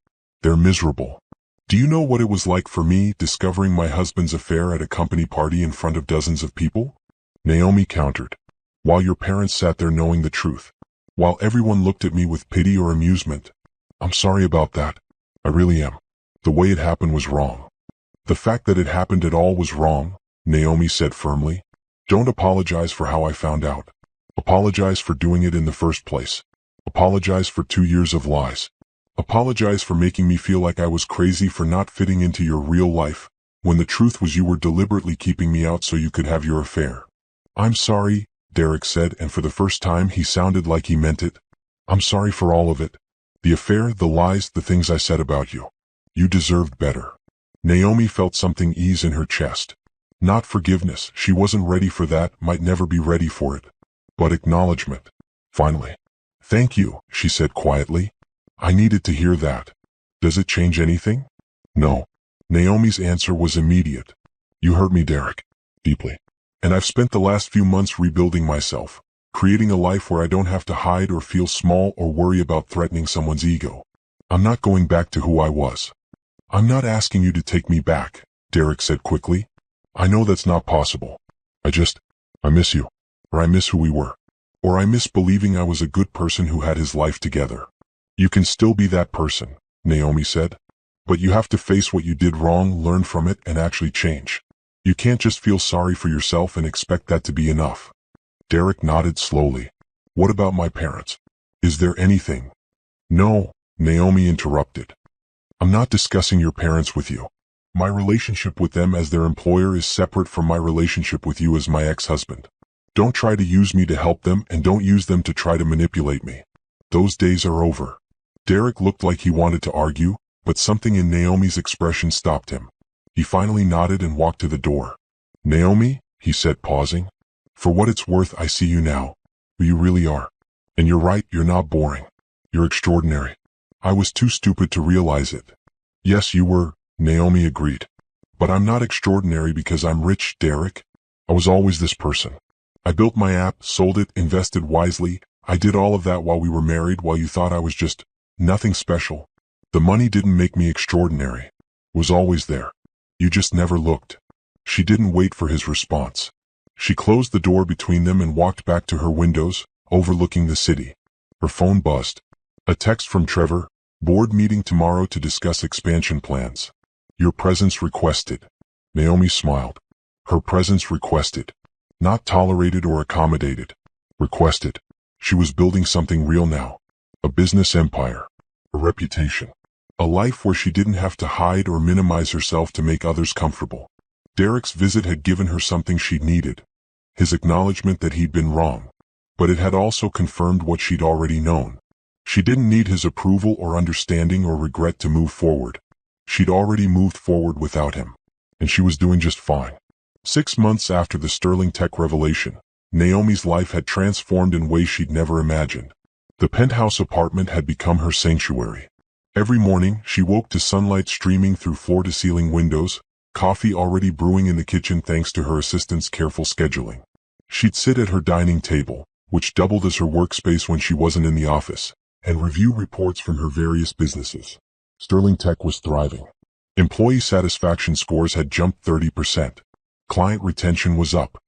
Speaker 1: They're miserable. Do you know what it was like for me discovering my husband's affair at a company party in front of dozens of people? Naomi countered. While your parents sat there knowing the truth. While everyone looked at me with pity or amusement. I'm sorry about that. I really am. The way it happened was wrong. The fact that it happened at all was wrong, Naomi said firmly. Don't apologize for how I found out. Apologize for doing it in the first place. Apologize for 2 years of lies. Apologize for making me feel like I was crazy for not fitting into your real life, when the truth was you were deliberately keeping me out so you could have your affair. I'm sorry, Derek said, and for the first time he sounded like he meant it. I'm sorry for all of it. The affair, the lies, the things I said about you. You deserved better. Naomi felt something ease in her chest. Not forgiveness, she wasn't ready for that, might never be ready for it. But acknowledgement. Finally. Thank you, she said quietly. I needed to hear that. Does it change anything? No. Naomi's answer was immediate. You hurt me, Derek. Deeply. And I've spent the last few months rebuilding myself, creating a life where I don't have to hide or feel small or worry about threatening someone's ego. I'm not going back to who I was. I'm not asking you to take me back, Derek said quickly. I know that's not possible. I miss you. Or I miss who we were. Or I miss believing I was a good person who had his life together. You can still be that person, Naomi said. But you have to face what you did wrong, learn from it, and actually change. You can't just feel sorry for yourself and expect that to be enough. Derek nodded slowly. What about my parents? Is there anything? No, Naomi interrupted. I'm not discussing your parents with you. My relationship with them as their employer is separate from my relationship with you as my ex-husband. Don't try to use me to help them, and don't use them to try to manipulate me. Those days are over. Derek looked like he wanted to argue, but something in Naomi's expression stopped him. He finally nodded and walked to the door. Naomi, he said, pausing. For what it's worth, I see you now. Who you really are. And you're right, you're not boring. You're extraordinary. I was too stupid to realize it. Yes, you were, Naomi agreed. But I'm not extraordinary because I'm rich, Derek. I was always this person. I built my app, sold it, invested wisely. I did all of that while we were married, while you thought I was just nothing special. The money didn't make me extraordinary. It was always there. You just never looked. She didn't wait for his response. She closed the door between them and walked back to her windows, overlooking the city. Her phone buzzed. A text from Trevor. Board meeting tomorrow to discuss expansion plans. Your presence requested. Naomi smiled. Her presence requested. Not tolerated or accommodated. Requested. She was building something real now. A business empire. A reputation. A life where she didn't have to hide or minimize herself to make others comfortable. Derek's visit had given her something she needed. His acknowledgement that he'd been wrong. But it had also confirmed what she'd already known. She didn't need his approval or understanding or regret to move forward. She'd already moved forward without him. And she was doing just fine. 6 months after the Sterling Tech revelation, Naomi's life had transformed in ways she'd never imagined. The penthouse apartment had become her sanctuary. Every morning, she woke to sunlight streaming through floor-to-ceiling windows, coffee already brewing in the kitchen thanks to her assistant's careful scheduling. She'd sit at her dining table, which doubled as her workspace when she wasn't in the office, and review reports from her various businesses. Sterling Tech was thriving. Employee satisfaction scores had jumped 30%. Client retention was up.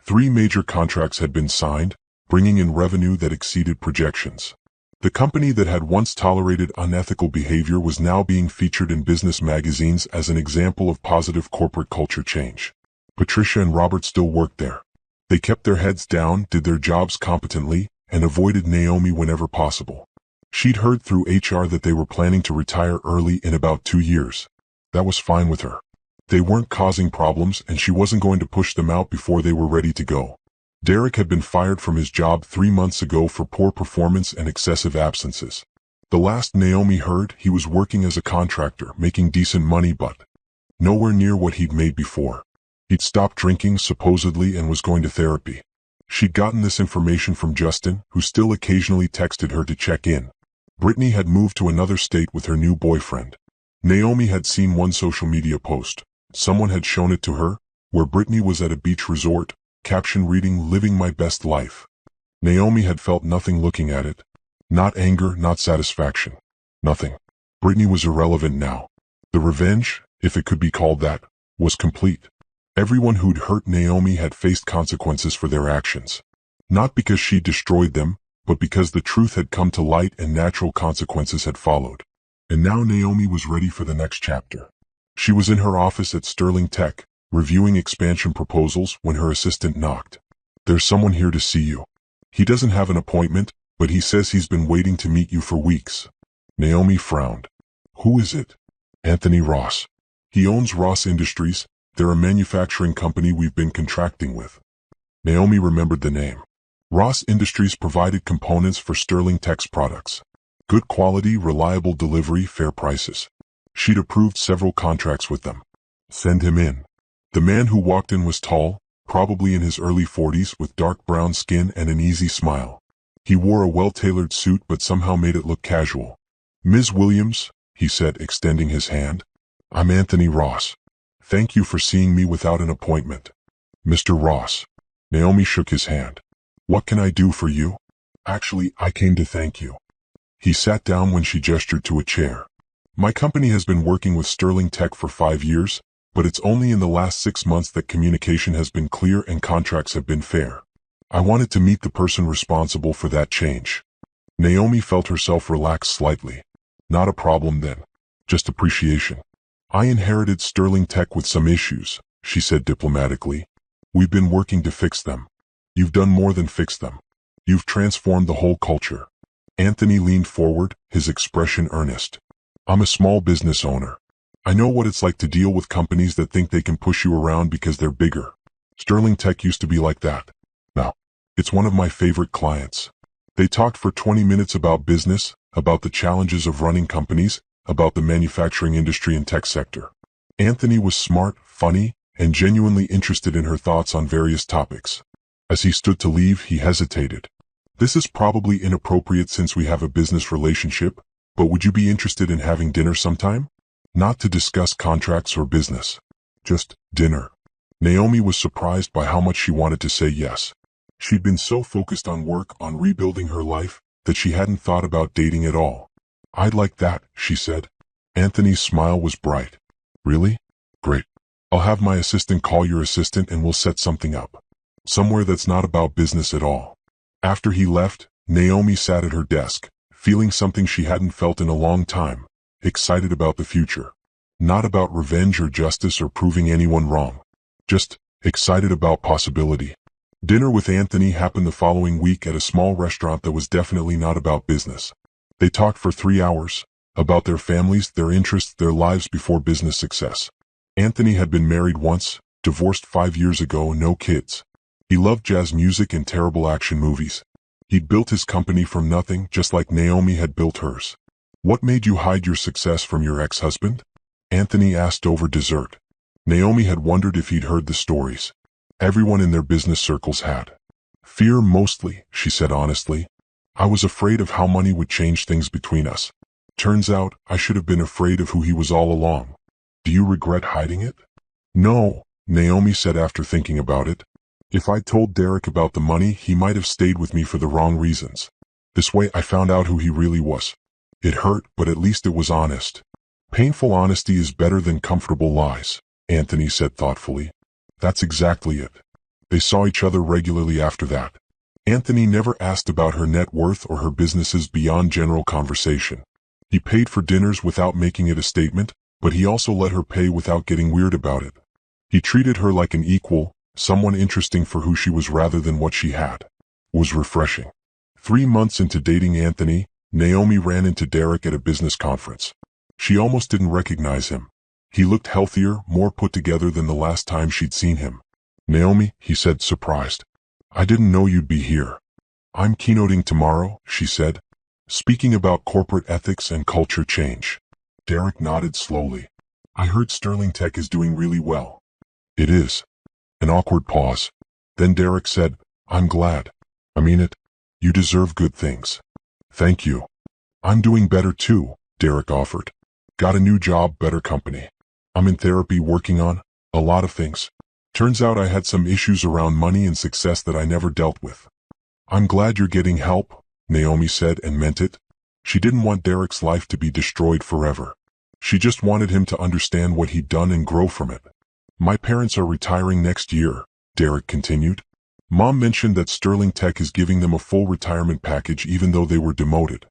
Speaker 1: 3 major contracts had been signed, bringing in revenue that exceeded projections. The company that had once tolerated unethical behavior was now being featured in business magazines as an example of positive corporate culture change. Patricia and Robert still worked there. They kept their heads down, did their jobs competently, and avoided Naomi whenever possible. She'd heard through HR that they were planning to retire early in about 2 years. That was fine with her. They weren't causing problems, and she wasn't going to push them out before they were ready to go. Derek had been fired from his job 3 months ago for poor performance and excessive absences. The last Naomi heard, he was working as a contractor, making decent money but nowhere near what he'd made before. He'd stopped drinking, supposedly, and was going to therapy. She'd gotten this information from Justin, who still occasionally texted her to check in. Brittany had moved to another state with her new boyfriend. Naomi had seen one social media post. Someone had shown it to her, where Brittany was at a beach resort, caption reading, "Living my best life." Naomi had felt nothing looking at it. Not anger, not satisfaction. Nothing. Brittany was irrelevant now. The revenge, if it could be called that, was complete. Everyone who'd hurt Naomi had faced consequences for their actions. Not because she destroyed them, but because the truth had come to light and natural consequences had followed. And now Naomi was ready for the next chapter. She was in her office at Sterling Tech, reviewing expansion proposals when her assistant knocked. "There's someone here to see you. He doesn't have an appointment, but he says he's been waiting to meet you for weeks." Naomi frowned. "Who is it?" "Anthony Ross. He owns Ross Industries. They're a manufacturing company we've been contracting with." Naomi remembered the name. Ross Industries provided components for Sterling Tech's products. Good quality, reliable delivery, fair prices. She'd approved several contracts with them. "Send him in." The man who walked in was tall, probably in his early 40s, with dark brown skin and an easy smile. He wore a well-tailored suit but somehow made it look casual. "Ms. Williams," he said, extending his hand. "I'm Anthony Ross. Thank you for seeing me without an appointment." "Mr. Ross." Naomi shook his hand. "What can I do for you?" "Actually, I came to thank you." He sat down when she gestured to a chair. "My company has been working with Sterling Tech for 5 years, but it's only in the last 6 months that communication has been clear and contracts have been fair. I wanted to meet the person responsible for that change." Naomi felt herself relax slightly. Not a problem then. Just appreciation. "I inherited Sterling Tech with some issues," she said diplomatically. "We've been working to fix them." "You've done more than fix them. You've transformed the whole culture." Anthony leaned forward, his expression earnest. "I'm a small business owner. I know what it's like to deal with companies that think they can push you around because they're bigger. Sterling Tech used to be like that. Now, it's one of my favorite clients." They talked for 20 minutes about business, about the challenges of running companies, about the manufacturing industry and tech sector. Anthony was smart, funny, and genuinely interested in her thoughts on various topics. As he stood to leave, he hesitated. "This is probably inappropriate since we have a business relationship, but would you be interested in having dinner sometime? Not to discuss contracts or business. Just dinner." Naomi was surprised by how much she wanted to say yes. She'd been so focused on work, on rebuilding her life, that she hadn't thought about dating at all. "I'd like that," she said. Anthony's smile was bright. "Really? Great. I'll have my assistant call your assistant and we'll set something up. Somewhere that's not about business at all." After he left, Naomi sat at her desk, feeling something she hadn't felt in a long time. Excited about the future. Not about revenge or justice or proving anyone wrong. Just excited about possibility. Dinner with Anthony happened the following week at a small restaurant that was definitely not about business. They talked for 3 hours, about their families, their interests, their lives before business success. Anthony had been married once, divorced 5 years ago, no kids. He loved jazz music and terrible action movies. He'd built his company from nothing, just like Naomi had built hers. "What made you hide your success from your ex-husband?" Anthony asked over dessert. Naomi had wondered if he'd heard the stories. Everyone in their business circles had. "Fear mostly," she said honestly. "I was afraid of how money would change things between us. Turns out, I should have been afraid of who he was all along." "Do you regret hiding it?" "No," Naomi said after thinking about it. "If I'd told Derek about the money, he might have stayed with me for the wrong reasons. This way I found out who he really was. It hurt, but at least it was honest. Painful honesty is better than comfortable lies, Anthony said thoughtfully. That's exactly it. They saw each other regularly after that. Anthony never asked about her net worth or her businesses beyond general conversation. He paid for dinners without making it a statement, but he also let her pay without getting weird about it. He treated her like an equal, someone interesting for who she was rather than what she had. It was refreshing. 3 months into dating Anthony, Naomi ran into Derek at a business conference. She almost didn't recognize him. He looked healthier, more put together than the last time she'd seen him. "Naomi," he said, surprised. "I didn't know you'd be here." "I'm keynoting tomorrow," she said, "speaking about corporate ethics and culture change." Derek nodded slowly. "I heard Sterling Tech is doing really well." "It is." An awkward pause. Then Derek said, "I'm glad. I mean it. You deserve good things." "Thank you." "I'm doing better too," Derek offered. "Got a new job, better company. I'm in therapy working on a lot of things. Turns out I had some issues around money and success that I never dealt with." "I'm glad you're getting help," Naomi said, and meant it. She didn't want Derek's life to be destroyed forever. She just wanted him to understand what he'd done and grow from it. "My parents are retiring next year," Derek continued. "Mom mentioned that Sterling Tech is giving them a full retirement package even though they were demoted.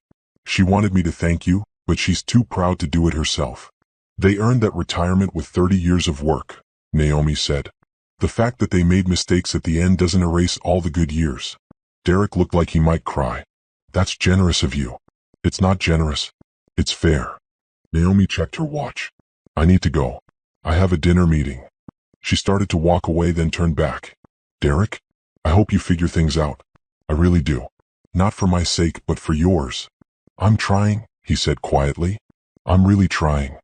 Speaker 1: She wanted me to thank you, but she's too proud to do it herself." "They earned that retirement with 30 years of work," Naomi said. "The fact that they made mistakes at the end doesn't erase all the good years." Derek looked like he might cry. "That's generous of you." "It's not generous. It's fair." Naomi checked her watch. "I need to go. I have a dinner meeting." She started to walk away, then turned back. "Derek, I hope you figure things out. I really do. Not for my sake, but for yours." "I'm trying," he said quietly. "I'm really trying."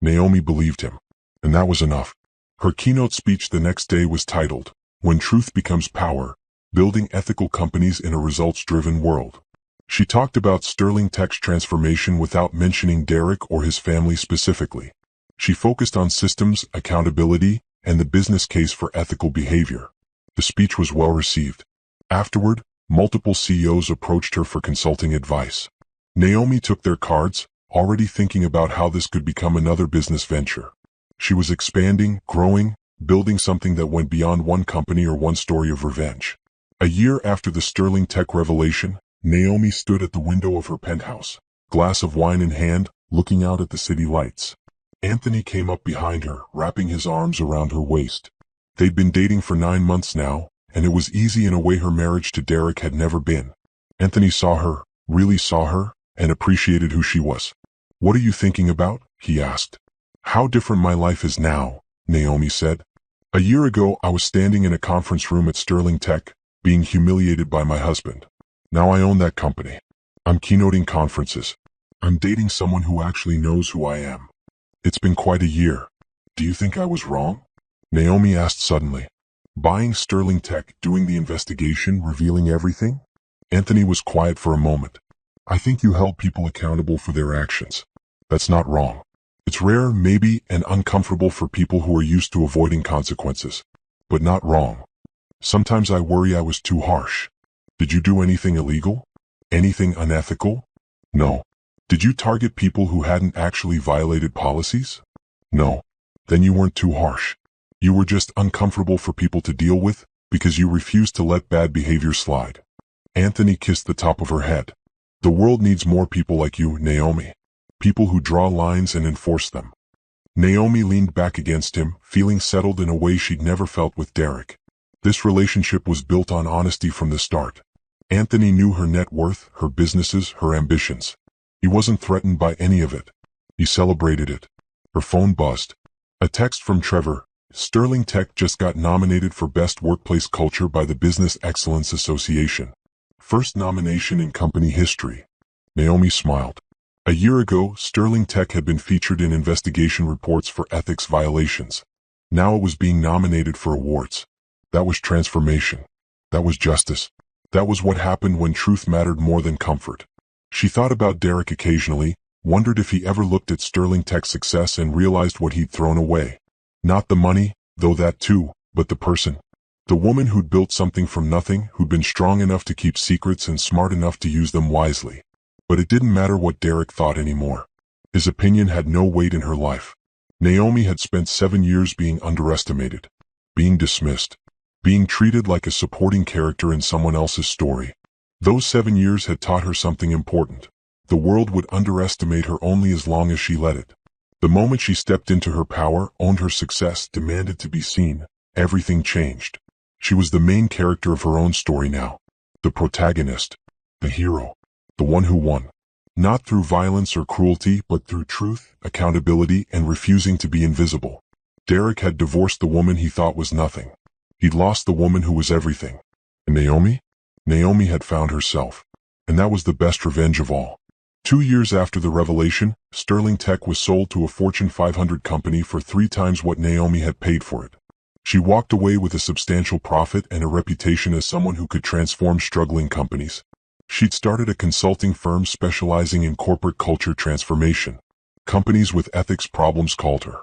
Speaker 1: Naomi believed him. And that was enough. Her keynote speech the next day was titled, "When Truth Becomes Power, Building Ethical Companies in a Results-Driven World." She talked about Sterling Tech's transformation without mentioning Derek or his family specifically. She focused on systems, accountability, and the business case for ethical behavior. The speech was well received. Afterward, multiple CEOs approached her for consulting advice. Naomi took their cards, already thinking about how this could become another business venture. She was expanding, growing, building something that went beyond one company or one story of revenge. A year after the Sterling Tech revelation, Naomi stood at the window of her penthouse, glass of wine in hand, looking out at the city lights. Anthony came up behind her, wrapping his arms around her waist. They'd been dating for 9 months now, and it was easy in a way her marriage to Derek had never been. Anthony saw her, really saw her, and appreciated who she was. "What are you thinking about?" he asked. "How different my life is now," Naomi said. "A year ago I was standing in a conference room at Sterling Tech, being humiliated by my husband. Now I own that company. I'm keynoting conferences. I'm dating someone who actually knows who I am. It's been quite a year. Do you think I was wrong?" Naomi asked suddenly. "Buying Sterling Tech, doing the investigation, revealing everything?" Anthony was quiet for a moment. "I think you held people accountable for their actions. That's not wrong. It's rare, maybe, and uncomfortable for people who are used to avoiding consequences. But not wrong. Sometimes I worry I was too harsh. Did you do anything illegal? Anything unethical?" "No." "Did you target people who hadn't actually violated policies?" "No." "Then you weren't too harsh. You were just uncomfortable for people to deal with, because you refused to let bad behavior slide." Anthony kissed the top of her head. "The world needs more people like you, Naomi. People who draw lines and enforce them." Naomi leaned back against him, feeling settled in a way she'd never felt with Derek. This relationship was built on honesty from the start. Anthony knew her net worth, her businesses, her ambitions. He wasn't threatened by any of it. He celebrated it. Her phone buzzed. A text from Trevor. "Sterling Tech just got nominated for Best Workplace Culture by the Business Excellence Association. First nomination in company history." Naomi smiled. A year ago, Sterling Tech had been featured in investigation reports for ethics violations. Now it was being nominated for awards. That was transformation. That was justice. That was what happened when truth mattered more than comfort. She thought about Derek occasionally, wondered if he ever looked at Sterling Tech's success and realized what he'd thrown away. Not the money, though that too, but the person. The woman who'd built something from nothing, who'd been strong enough to keep secrets and smart enough to use them wisely. But it didn't matter what Derek thought anymore. His opinion had no weight in her life. Naomi had spent 7 years being underestimated, being dismissed, being treated like a supporting character in someone else's story. Those 7 years had taught her something important. The world would underestimate her only as long as she let it. The moment she stepped into her power, owned her success, demanded to be seen, everything changed. She was the main character of her own story now. The protagonist. The hero. The one who won. Not through violence or cruelty, but through truth, accountability, and refusing to be invisible. Derek had divorced the woman he thought was nothing. He'd lost the woman who was everything. And Naomi? Naomi had found herself. And that was the best revenge of all. 2 years after the revelation, Sterling Tech was sold to a Fortune 500 company for 3 times what Naomi had paid for it. She walked away with a substantial profit and a reputation as someone who could transform struggling companies. She'd started a consulting firm specializing in corporate culture transformation. Companies with ethics problems called her.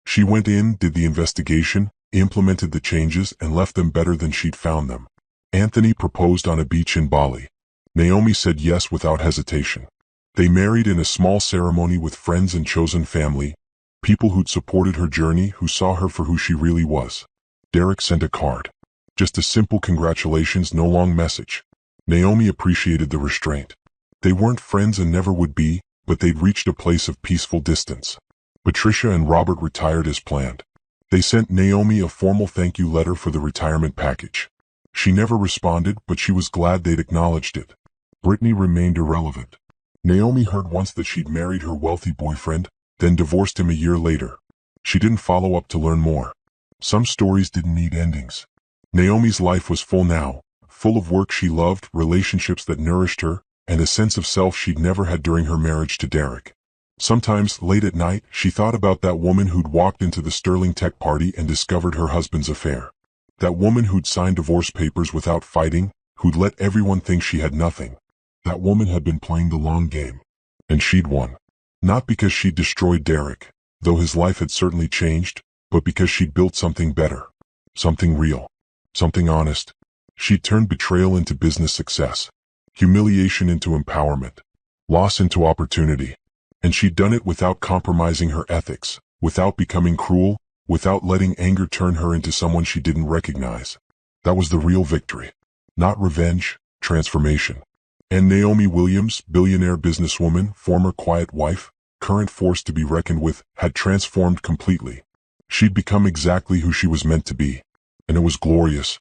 Speaker 1: She went in, did the investigation, implemented the changes, and left them better than she'd found them. Anthony proposed on a beach in Bali. Naomi said yes without hesitation. They married in a small ceremony with friends and chosen family, people who'd supported her journey, who saw her for who she really was. Derek sent a card. Just a simple congratulations, no long message. Naomi appreciated the restraint. They weren't friends and never would be, but they'd reached a place of peaceful distance. Patricia and Robert retired as planned. They sent Naomi a formal thank you letter for the retirement package. She never responded, but she was glad they'd acknowledged it. Brittany remained irrelevant. Naomi heard once that she'd married her wealthy boyfriend, then divorced him a year later. She didn't follow up to learn more. Some stories didn't need endings. Naomi's life was full now, full of work she loved, relationships that nourished her, and a sense of self she'd never had during her marriage to Derek. Sometimes, late at night, she thought about that woman who'd walked into the Sterling Tech party and discovered her husband's affair. That woman who'd signed divorce papers without fighting, who'd let everyone think she had nothing. That woman had been playing the long game. And she'd won. Not because she'd destroyed Derek, though his life had certainly changed, but because she'd built something better. Something real. Something honest. She'd turned betrayal into business success. Humiliation into empowerment. Loss into opportunity. And she'd done it without compromising her ethics, without becoming cruel, without letting anger turn her into someone she didn't recognize. That was the real victory. Not revenge, transformation. And Naomi Williams, billionaire businesswoman, former quiet wife, current force to be reckoned with, had transformed completely. She'd become exactly who she was meant to be. And it was glorious,